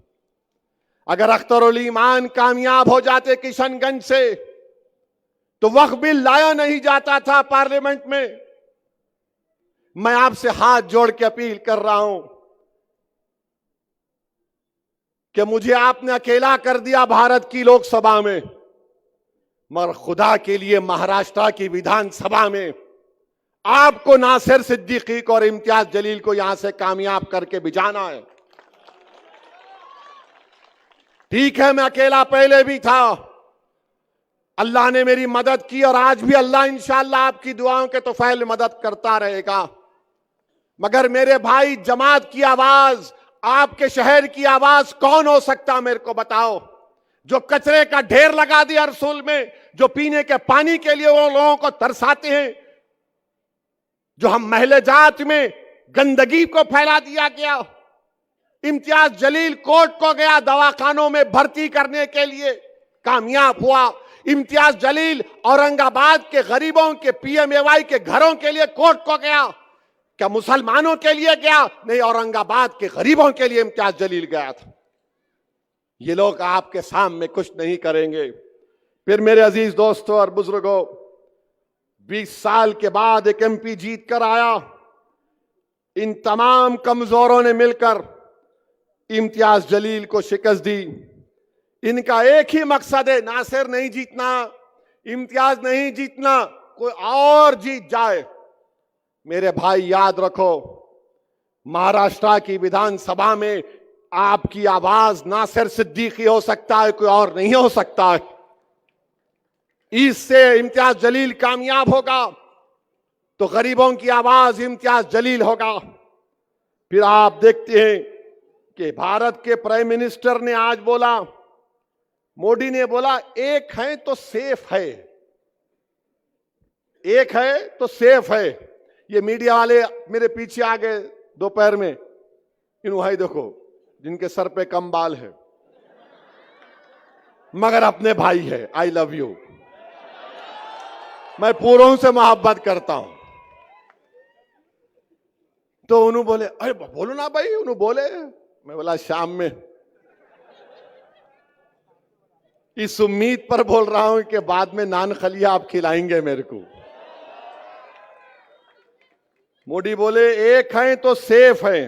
अगर अख्तरुल ईमान कामयाब हो जाते किशनगंज से तो वक्फ बिल लाया नहीं जाता था पार्लियामेंट में। मैं आपसे हाथ जोड़ के अपील कर रहा हूं कि मुझे आपने अकेला कर दिया भारत की लोकसभा में, मगर खुदा के लिए महाराष्ट्र की विधानसभा में आपको नासिर सिद्दीकी को और इम्तियाज जलील को यहां से कामयाब करके भिजाना है। ठीक है, मैं अकेला पहले भी था, अल्लाह ने मेरी मदद की और आज भी अल्लाह इंशाअल्लाह आपकी दुआओं के तौफैल मदद करता रहेगा। मगर मेरे भाई, जमात की आवाज, आपके शहर की आवाज कौन हो सकता, मेरे को बताओ। जो कचरे का ढेर लगा दिया रसूल में, जो पीने के पानी के लिए वो लोगों को तरसाते हैं, जो हम महले जात में गंदगी को फैला दिया गया। इम्तियाज जलील कोर्ट को गया दवाखानों में भर्ती करने के लिए, कामयाब हुआ। इम्तियाज जलील औरंगाबाद के गरीबों के पीएमएवाई के घरों के लिए कोर्ट को गया। क्या मुसलमानों के लिए गया? नहीं, औरंगाबाद के गरीबों के लिए इम्तियाज जलील गया था। ये लोग आपके सामने कुछ नहीं करेंगे। फिर मेरे अजीज दोस्तों और बुजुर्गों, 20 साल के बाद एक एमपी जीत कर आया। इन तमाम कमजोरों ने मिलकर इम्तियाज जलील को शिकस्त दी। इनका एक ही मकसद है, नासिर नहीं जीतना, इम्तियाज नहीं जीतना, कोई और जीत जाए। मेरे भाई याद रखो, महाराष्ट्र की विधानसभा में आपकी आवाज नासिर सिद्दीकी हो सकता है, कोई और नहीं हो सकता है। इससे इम्तियाज जलील कामयाब होगा तो गरीबों की आवाज इम्तियाज जलील होगा। फिर आप देखते हैं कि भारत के प्राइम मिनिस्टर ने आज बोला, मोदी ने बोला, एक है तो सेफ है, एक है तो सेफ है। ये मीडिया वाले मेरे पीछे आ गए दोपहर में, इन भाई देखो जिनके सर पे कम बाल है मगर अपने भाई है। आई लव यू, मैं पूरों से मोहब्बत करता हूं। तो उन्होंने बोले, अरे बोलो ना भाई, उन्होंने बोले। मैं बोला शाम में, इस उम्मीद पर बोल रहा हूं कि बाद में नान खलिया आप खिलाएंगे मेरे को। मोदी बोले एक है तो सेफ है।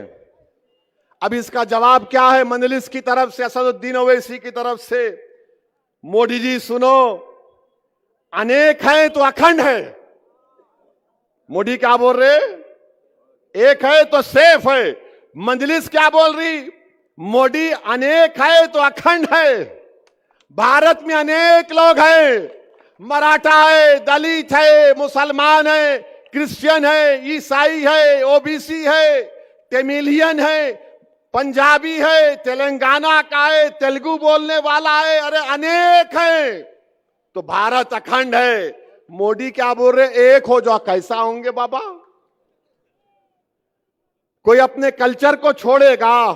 अब इसका जवाब क्या है मंजलिस की तरफ से, असदुद्दीन ओवैसी की तरफ से? मोदी जी सुनो, अनेक है तो अखंड है। मोदी क्या बोल रहे? एक है तो सेफ है। मंजलिस क्या बोल रही? मोदी अनेक है तो अखंड है। भारत में अनेक लोग हैं, मराठा है, दलित है, मुसलमान है, क्रिश्चियन है, ईसाई है, ओबीसी है, तमिलियन है, पंजाबी है, तेलंगाना का है, तेलुगु बोलने वाला है, अरे अनेक है। तो भारत अखंड है। मोदी क्या बोल रहे? एक हो जाओ। कैसा होंगे बाबा? कोई अपने कल्चर को छोड़ेगा,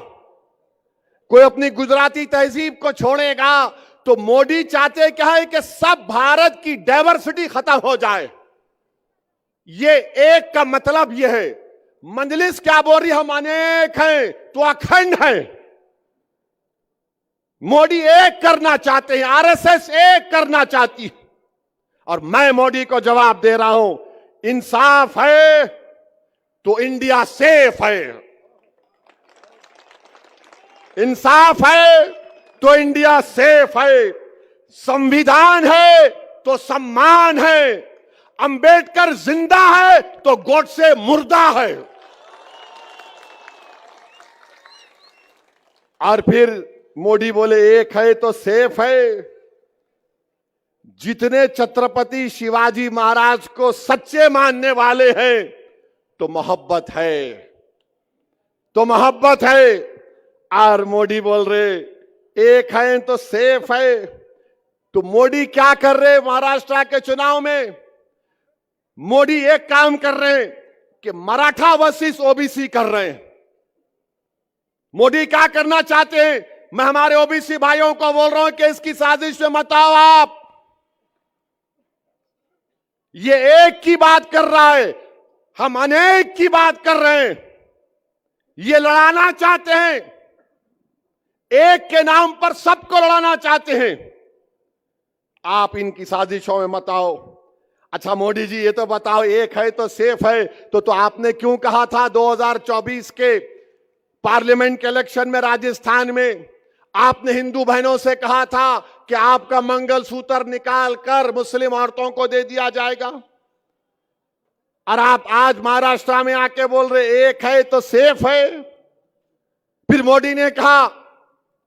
कोई अपनी गुजराती तहजीब को छोड़ेगा, तो मोदी चाहते क्या है कि सब भारत की डाइवर्सिटी खत्म हो जाए। ये एक का मतलब ये है। मंजलिस क्या बोल रही? हम अनेक हैं तो अखंड है। मोदी एक करना चाहते हैं, आरएसएस एक करना चाहती है। और मैं मोदी को जवाब दे रहा हूं, इंसाफ है तो इंडिया सेफ है, इंसाफ है तो इंडिया सेफ है, संविधान है तो सम्मान है, अंबेडकर जिंदा है तो गोडसे मुर्दा है। और फिर मोदी बोले एक है तो सेफ है। जितने छत्रपति शिवाजी महाराज को सच्चे मानने वाले हैं तो मोहब्बत है, तो मोहब्बत है। और मोदी बोल रहे एक है तो सेफ है। तो मोदी क्या कर रहे महाराष्ट्र के चुनाव में? मोदी एक काम कर रहे हैं कि मराठा वर्सेस ओबीसी कर रहे हैं। मोदी क्या करना चाहते हैं? मैं हमारे ओबीसी भाइयों को बोल रहा हूं कि इसकी साजिश में मत आओ आप। ये एक की बात कर रहा है, हम अनेक की बात कर रहे हैं। ये लड़ाना चाहते हैं, एक के नाम पर सबको लड़ाना चाहते हैं। आप इनकी साजिशों में मत आओ। अच्छा मोदी जी ये तो बताओ, एक है तो सेफ है, तो आपने क्यों कहा था 2024 के पार्लियामेंट के इलेक्शन में राजस्थान में आपने हिंदू बहनों से कहा था कि आपका मंगलसूत्र निकाल कर मुस्लिम औरतों को दे दिया जाएगा? और आप आज महाराष्ट्र में आके बोल रहे एक है तो सेफ है। फिर मोदी ने कहा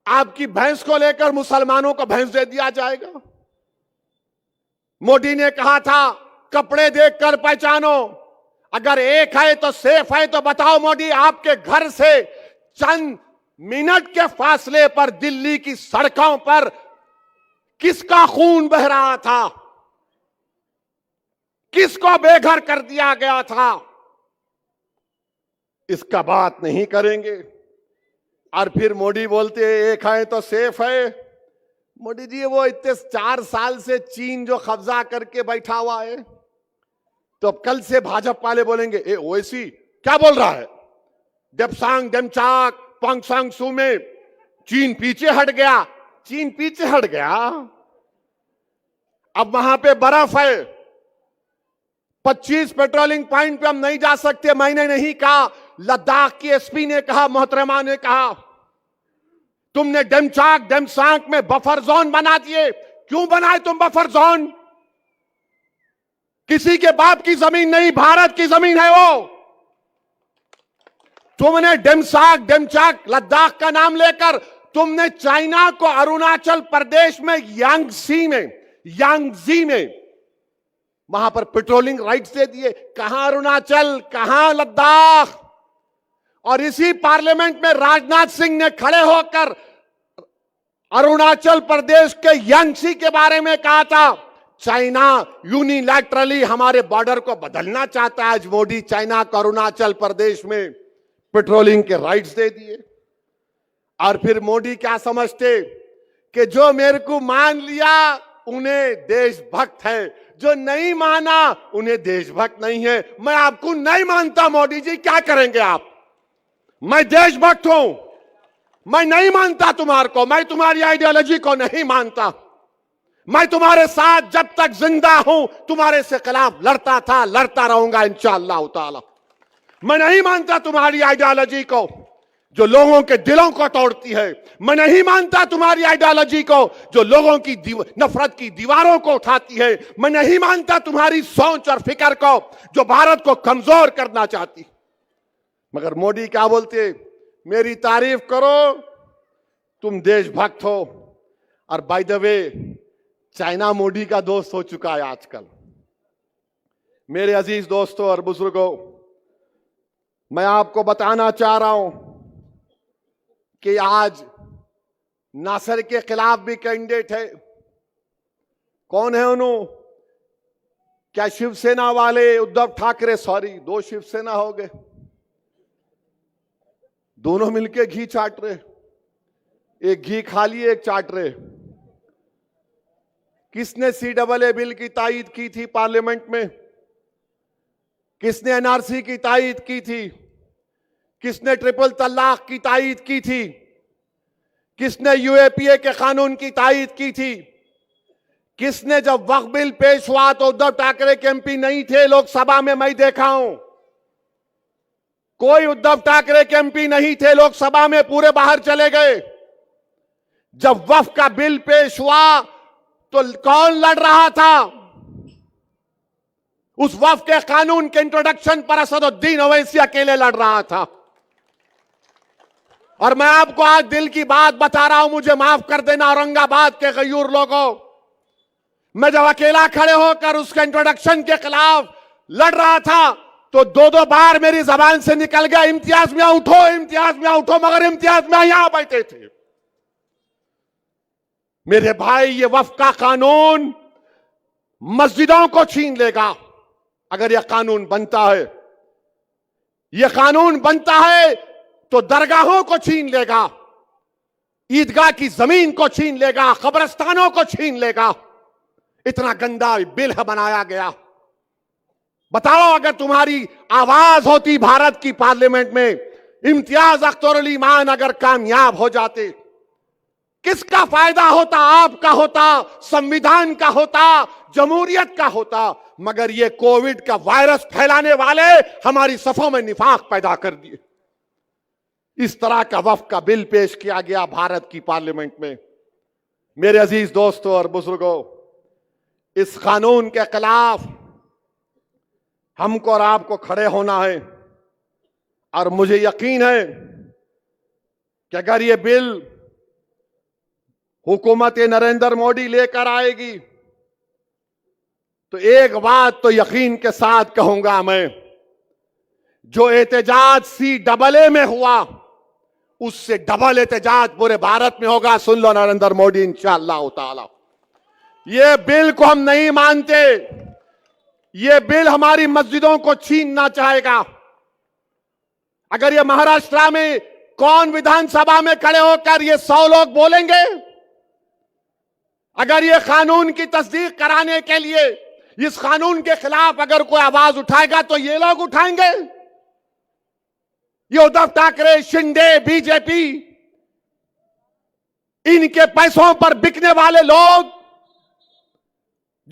आपकी भैंस को लेकर मुसलमानों को भैंस दे दिया जाएगा। मोदी ने कहा था कपड़े देखकर पहचानो, अगर एक है तो सेफ है। तो बताओ मोदी, आपके घर से चंद मिनट के फासले पर दिल्ली की सड़कों पर किसका खून बह रहा था, किसको बेघर कर दिया गया था, इसका बात नहीं करेंगे। और फिर मोदी बोलते हैं एक है तो सेफ है। मोदी जी, वो इतने 4 साल से चीन जो कब्जा करके बैठा हुआ है, तो अब कल से भाजपा वाले बोलेंगे ए ओवैसी क्या बोल रहा है, डेप्सांग डेमचाक पोंगसांग सू में चीन पीछे हट गया। चीन पीछे हट गया, अब वहां पे बर्फ है, 25 पेट्रोलिंग पॉइंट पे हम नहीं जा सकते। मैंने नहीं कहा, लद्दाख की एसपी ने कहा, मोहतरमा ने कहा। तुमने डेमचाक डेमसांग में बफर जोन बना दिए। क्यों बनाए तुम बफर जोन? किसी के बाप की जमीन नहीं, भारत की जमीन है वो। तुमने डेमचाक लद्दाख का नाम लेकर तुमने चाइना को अरुणाचल प्रदेश में यांगजी में वहां पर पेट्रोलिंग राइट्स दे दिए। कहां अरुणाचल, कहां लद्दाख। और इसी पार्लियामेंट में राजनाथ सिंह ने खड़े होकर अरुणाचल प्रदेश के यांगसी के बारे में कहा था, चाइना यूनिलैटरली हमारे बॉर्डर को बदलना चाहता है। आज मोदी चाइना को अरुणाचल प्रदेश में पेट्रोलिंग के राइट्स दे दिए। और फिर मोदी क्या समझते कि जो मेरे को मान लिया उन्हें देशभक्त है, जो नहीं माना उन्हें देशभक्त नहीं है। मैं आपको नहीं मानता मोदी जी, क्या करेंगे आप? मैं देशभक्त हूं, मैं नहीं मानता तुम्हारे को, मैं तुम्हारी आइडियोलॉजी को नहीं मानता। मैं तुम्हारे साथ जब तक जिंदा हूं तुम्हारे से खिलाफ लड़ता था, लड़ता रहूंगा इंशाअल्लाह ताला। मैं नहीं मानता तुम्हारी आइडियोलॉजी को जो लोगों के दिलों को तोड़ती है। मैं नहीं मानता तुम्हारी आइडियोलॉजी को जो लोगों की नफरत की दीवारों को उठाती है। मैं नहीं मानता तुम्हारी सोच और फिक्र को जो भारत को कमजोर करना चाहती। मगर मोदी क्या बोलते, मेरी तारीफ करो, तुम देशभक्त हो। और by the way, China Modi का दोस्त हो चुका है आजकल। मेरे अजीज दोस्तों और बुजुर्गों, मैं आपको बताना चाह रहा हूं कि आज नासर के खिलाफ भी कैंडिडेट है। कौन है उन्होंने? क्या शिवसेना वाले उद्धव ठाकरे, सॉरी 2 शिवसेना हो गए, दोनों मिलके घी चाट रहे। एक घी खा लिए, एक चाट रहे। किसने CAA बिल की तायीद की थी पार्लियामेंट में? किसने NRC की तायीद की थी? किसने ट्रिपल तलाक की तायीद की थी? किसने UAPA के कानून की तायीद की थी? किसने, जब वक्फ बिल पेश हुआ तो उद्धव ठाकरे के MP नहीं थे लोकसभा में, मैं देखा हूं। कोई उद्धव ठाकरे के MP नहीं थे लोकसभा में, पूरे बाहर चले गए। जब वक्फ का बिल पेश हुआ तो कौन लड़ रहा था? उस वक्फ के कानून के इंट्रोडक्शन पर असदुद्दीन ओवैसी अकेले लड़ रहा था। और मैं आपको आज दिल की बात बता रहा हूं, मुझे माफ कर देना औरंगाबाद के गयूर लोगों, मैं जब अकेला खड़े होकर उसके इंट्रोडक्शन के खिलाफ लड़ रहा था तो 2-2 बार मेरी जबान से निकल गया, इम्तियाज मियां उठो, इम्तियाज मियां उठो, मगर इम्तियाज मियां यहां बैठे थे। मेरे भाई, ये वक्फ का कानून मस्जिदों को छीन लेगा अगर यह कानून बनता है। यह कानून बनता है तो दरगाहों को छीन लेगा, ईदगाह की जमीन को छीन लेगा, कब्रिस्तानों को छीन लेगा। इतना गंदा बिल है बनाया गया। बताओ, अगर तुम्हारी आवाज होती भारत की पार्लियामेंट में, इम्तियाज अख्तर अली मान अगर कामयाब हो जाते, किसका फायदा होता? आपका होता, संविधान का होता, जमहूरियत का होता। मगर ये कोविड का वायरस फैलाने वाले हमारी सफों में निफाक पैदा कर दिए। इस तरह का वक्फ का बिल पेश किया गया भारत की पार्लियामेंट में। मेरे अजीज दोस्तों और बुजुर्गों, इस कानून के खिलाफ हमको और आपको खड़े होना है। और मुझे यकीन है कि अगर ये बिल हुकूमत नरेंद्र मोदी लेकर आएगी तो एक बात तो यकीन के साथ कहूंगा मैं, जो एहतजाज CAA में हुआ उससे डबल एहतजाज पूरे भारत में होगा। सुन लो नरेंद्र मोदी, इंशाअल्लाह ताला। ये बिल को हम नहीं मानते। ये बिल हमारी मस्जिदों को छीनना चाहेगा। अगर ये महाराष्ट्र में कौन विधानसभा में खड़े होकर ये 100 लोग बोलेंगे? अगर ये कानून की तस्दीक कराने के लिए इस कानून के खिलाफ अगर कोई आवाज उठाएगा तो ये लोग उठाएंगे। ये उद्धव ठाकरे, शिंदे, बीजेपी, इनके पैसों पर बिकने वाले लोग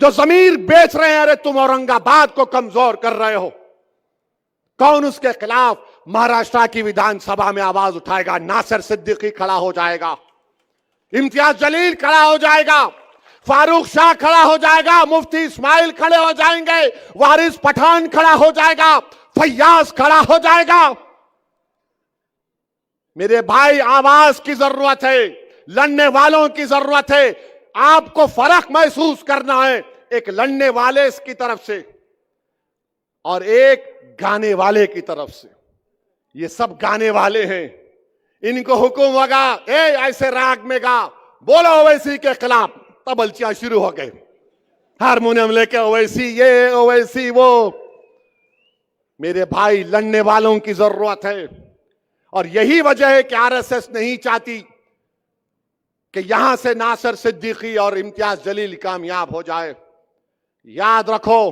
जो जमीर बेच रहे हैं, अरे तुम औरंगाबाद को कमजोर कर रहे हो। कौन उसके खिलाफ महाराष्ट्र की विधानसभा में आवाज उठाएगा? नासिर सिद्दीकी खड़ा हो जाएगा, इम्तियाज जलील खड़ा हो जाएगा, फारूक शाह खड़ा हो जाएगा, मुफ्ती इस्माइल खड़े हो जाएंगे, वारिस पठान खड़ा हो जाएगा, फैयाज खड़ा हो जाएगा। मेरे भाई, आवाज की जरूरत है, लड़ने वालों की जरूरत है। आपको फर्क महसूस करना है, एक लड़ने वाले की तरफ से और एक गाने वाले की तरफ से। ये सब गाने वाले हैं, इनको हुक्म होगा ऐसे राग में गा, बोलो ओवैसी के खिलाफ, तबलचियां शुरू हो गए, हारमोनियम लेके ओवैसी ये ओवैसी वो। मेरे भाई, लड़ने वालों की जरूरत है और यही वजह है कि RSS नहीं चाहती कि यहां से नासिर सिद्दीकी और इम्तियाज जलील कामयाब हो जाए। याद रखो,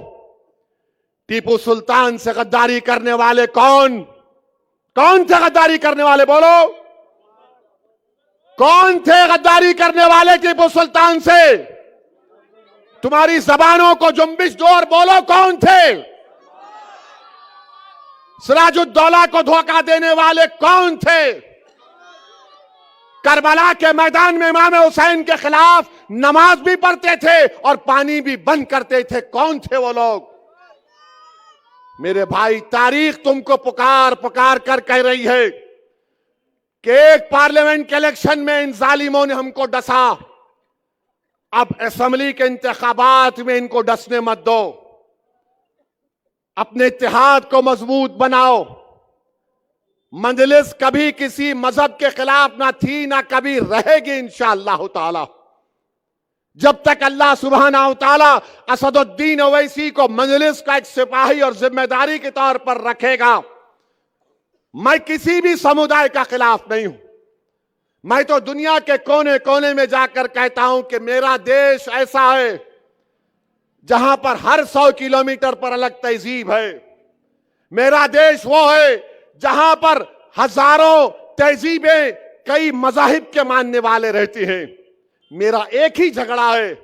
टीपू सुल्तान से गद्दारी करने वाले कौन थे? गद्दारी करने वाले बोलो, कौन थे गद्दारी करने वाले टीपू सुल्तान से? तुम्हारी जबानों को जुम्बिश दो और बोलो, कौन थे? सिराजुद्दौला को धोखा देने वाले कौन थे? करबला के मैदान में इमाम हुसैन के खिलाफ नमाज भी पढ़ते थे और पानी भी बंद करते थे, कौन थे वो लोग? मेरे भाई, तारीख तुमको पुकार पुकार कर कह रही है कि एक पार्लियामेंट के इलेक्शन में इन जालिमों ने हमको डसा, अब असेंबली के इंतखाबात में इनको डसने मत दो। अपने इत्तेहाद को मजबूत बनाओ। मजलिस कभी किसी मजहब के खिलाफ ना थी, ना कभी रहेगी इंशाअल्लाह ताला। जब तक अल्लाह सुब्हानहू ताला असदुद्दीन ओवैसी को मजलिस का एक सिपाही और जिम्मेदारी के तौर पर रखेगा, मैं किसी भी समुदाय का खिलाफ नहीं हूं। मैं तो दुनिया के कोने कोने में जाकर कहता हूं कि मेरा देश ऐसा है जहां पर हर 100 किलोमीटर पर अलग तहजीब है। मेरा देश वो है जहां पर हजारों तहजीबें, कई मजाहिब के मानने वाले रहते हैं। मेरा एक ही झगड़ा है,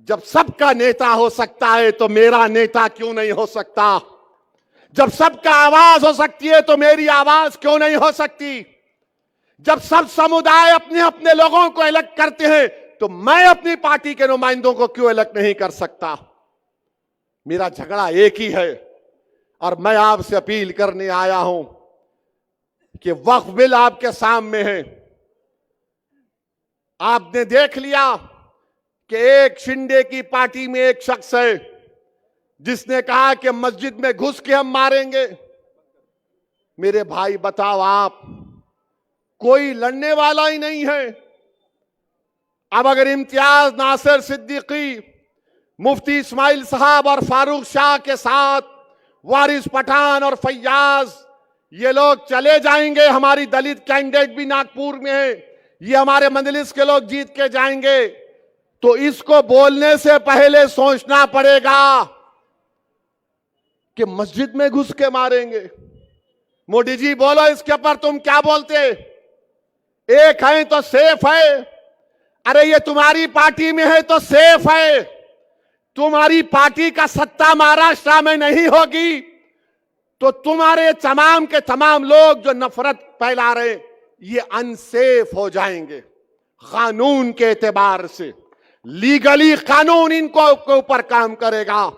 जब सबका नेता हो सकता है तो मेरा नेता क्यों नहीं हो सकता? जब सबका आवाज हो सकती है तो मेरी आवाज क्यों नहीं हो सकती? जब सब समुदाय अपने अपने लोगों को अलग करते हैं तो मैं अपनी पार्टी के नुमाइंदों को क्यों अलग नहीं कर सकता? मेरा झगड़ा एक ही है और मैं आपसे अपील करने आया हूं कि वक्फ बिल आपके सामने है। आपने देख लिया कि एक शिंदे की पार्टी में एक शख्स है जिसने कहा कि मस्जिद में घुस के हम मारेंगे। मेरे भाई बताओ, आप कोई लड़ने वाला ही नहीं है। अब अगर इम्तियाज, नासिर सिद्दीकी, मुफ्ती इस्माइल साहब और फारूक शाह के साथ वारिस पठान और फैयाज ये लोग चले जाएंगे, हमारी दलित कैंडिडेट भी नागपुर में है, ये हमारे मजलिस के लोग जीत के जाएंगे, तो इसको बोलने से पहले सोचना पड़ेगा कि मस्जिद में घुस के मारेंगे। मोदी जी बोलो, इसके ऊपर तुम क्या बोलते? एक है तो सेफ है। अरे ये तुम्हारी पार्टी में है तो सेफ है। तुम्हारी पार्टी का सत्ता महाराष्ट्र में नहीं होगी तो तुम्हारे तमाम के तमाम लोग जो नफरत फैला रहे ये अनसेफ हो जाएंगे। कानून के एतबार से, लीगली कानून इनको ऊपर काम करेगा।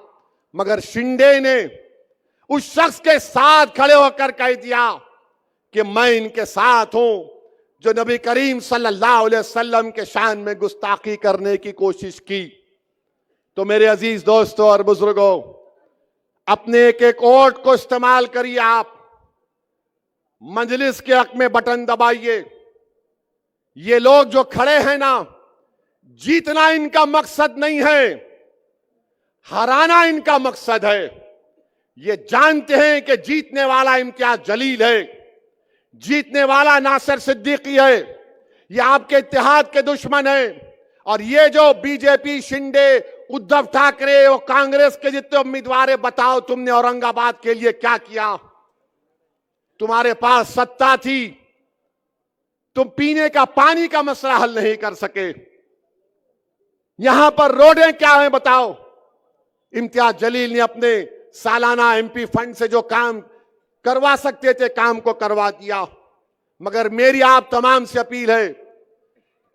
मगर शिंदे ने उस शख्स के साथ खड़े होकर कह दिया कि मैं इनके साथ हूं जो नबी करीम सल्लल्लाहु अलैहि वसल्लम के शान में गुस्ताखी करने की कोशिश की। तो मेरे अजीज दोस्तों और बुजुर्गों, अपने एक एक वोट को इस्तेमाल करिए। आप मजलिस के हक में बटन दबाइए। ये लोग जो खड़े हैं ना, जीतना इनका मकसद नहीं है, हराना इनका मकसद है। ये जानते हैं कि जीतने वाला इम्तियाज जलील है, जीतने वाला नासिर सिद्दीकी है। ये आपके इत्तेहाद के दुश्मन है। और ये जो बीजेपी, शिंदे, उद्धव ठाकरे और कांग्रेस के जितने उम्मीदवार है, बताओ तुमने औरंगाबाद के लिए क्या किया? तुम्हारे पास सत्ता थी, तुम पीने का पानी का मसला हल नहीं कर सके। यहां पर रोडें क्या हैं बताओ? इम्तियाज जलील ने अपने सालाना एमपी फंड से जो काम करवा सकते थे, काम को करवा दिया। मगर मेरी आप तमाम से अपील है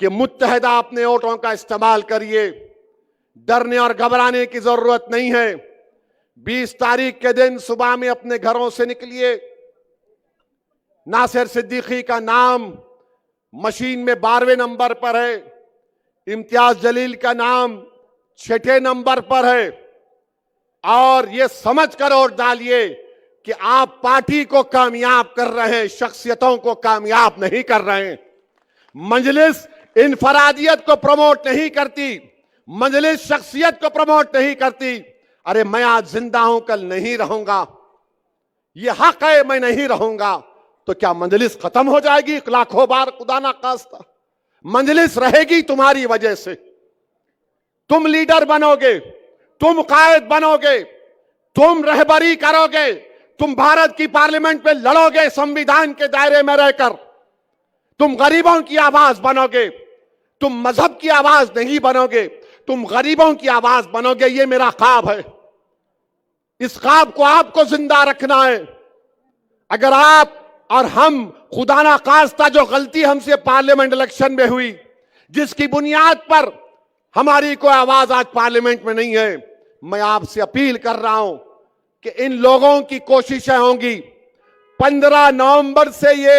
कि मुत्तहदा अपने वोटों का इस्तेमाल करिए। डरने और घबराने की जरूरत नहीं है। 20 तारीख के दिन सुबह में अपने घरों से निकलिए। नासिर सिद्दीकी का नाम मशीन में 12वें नंबर पर है, इम्तियाज जलील का नाम 6ठे नंबर पर है। और ये समझ कर वोट डालिए कि आप पार्टी को कामयाब कर रहे हैं, शख्सियतों को कामयाब नहीं कर रहे हैं। मजलिस इनफरादियत को प्रमोट नहीं करती, मजलिस शख्सियत को प्रमोट नहीं करती। अरे मैं आज जिंदा हूं, कल नहीं रहूंगा, ये हक है, मैं नहीं रहूंगा। तो क्या मजलिस खत्म हो जाएगी? लाखों बार खुदा ना खास्ता, मजलिस रहेगी तुम्हारी वजह से। तुम लीडर बनोगे, तुम कायद बनोगे, तुम रहबरी करोगे, तुम भारत की पार्लियामेंट में लड़ोगे संविधान के दायरे में रहकर। तुम गरीबों की आवाज बनोगे, तुम मजहब की आवाज नहीं बनोगे, तुम गरीबों की आवाज बनोगे। ये मेरा ख्वाब है। इस ख्वाब को आपको जिंदा रखना है। अगर आप और हम, खुदा ना खास्ता जो गलती हमसे पार्लियामेंट इलेक्शन में हुई, जिसकी बुनियाद पर हमारी कोई आवाज आज पार्लियामेंट में नहीं है, मैं आपसे अपील कर रहा हूं कि इन लोगों की कोशिशें होंगी। 15 नवंबर से ये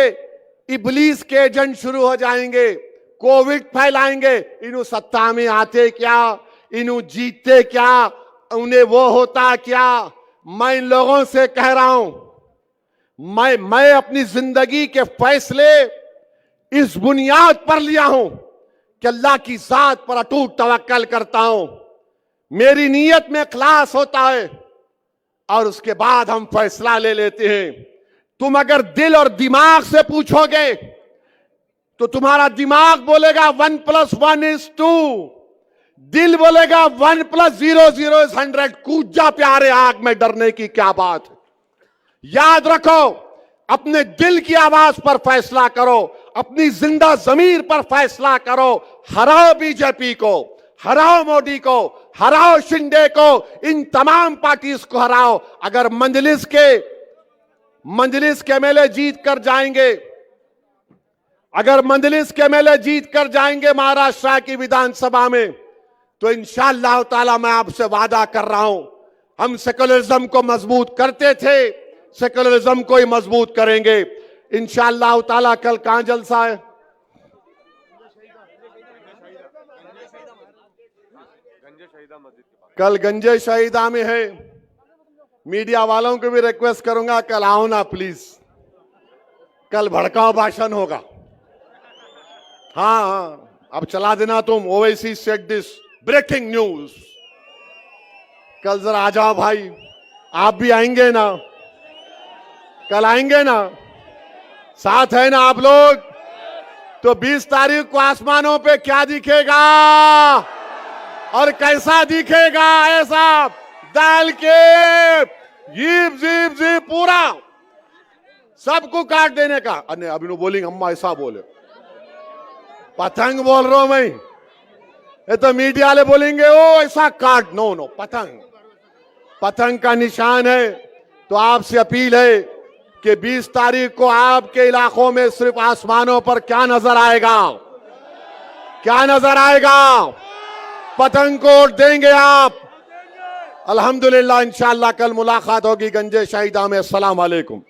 इबलीस के एजेंट शुरू हो जाएंगे, कोविड फैलाएंगे। इन्हों सत्ता में आते क्या, इन्हों जीतते क्या, उन्हें वो होता क्या? मैं इन लोगों से कह रहा हूं, मैं अपनी जिंदगी के फैसले इस बुनियाद पर लिया हूं कि अल्लाह की जात पर अटूट तवक्कल करता हूं। मेरी नीयत में इखलास होता है और उसके बाद हम फैसला ले लेते हैं। तुम अगर दिल और दिमाग से पूछोगे तो तुम्हारा दिमाग बोलेगा 1 + 1 = 2, दिल बोलेगा 1 + 0 = 100। कूद जा प्यारे आग में, डरने की क्या बात है। याद रखो, अपने दिल की आवाज पर फैसला करो, अपनी जिंदा जमीर पर फैसला करो। हराओ बीजेपी को, हराओ मोदी को, हराओ शिंदे को, इन तमाम पार्टीज को हराओ। अगर मजलिस के एमएलए जीत कर जाएंगे, अगर मजलिस के एमएलए जीत कर जाएंगे महाराष्ट्र की विधानसभा में, तो इंशाअल्लाह ताला मैं आपसे वादा कर रहा हूं, हम सेकुलरिज्म को मजबूत करते थे, सेकुलरिज्म को ही मजबूत करेंगे इंशाअल्लाह ताला। कल कहां जलसा है? कल गंजे शहीदा में है। मीडिया वालों को भी रिक्वेस्ट करूंगा, कल आओ ना प्लीज। कल भड़काऊ भाषण होगा। हाँ, अब चला देना तुम। Owaisi said this, breaking news. कल जरा आ जाओ भाई, आप भी आएंगे ना? कल आएंगे ना? साथ है ना आप लोग? तो 20 तारीख को आसमानों पे क्या दिखेगा और कैसा दिखेगा? ऐसा डाल के जीप जीप जीप पूरा सबको काट देने का। अरे अभी नो बोलेंगे, अम्मा ऐसा बोले, पतंग बोल रहा हूं मैं। ये तो मीडिया वाले बोलेंगे ओ ऐसा काट। नो नो, पतंग, पतंग का निशान है। तो आपसे अपील है कि 20 तारीख को आपके इलाकों में सिर्फ आसमानों पर क्या नजर आएगा? क्या नजर आएगा? पतंग को वोट देंगे आप। अल्हम्दुलिल्लाह, इंशाअल्लाह कल मुलाकात होगी गंजे शहीदा में। अस्सलाम वालेकुम।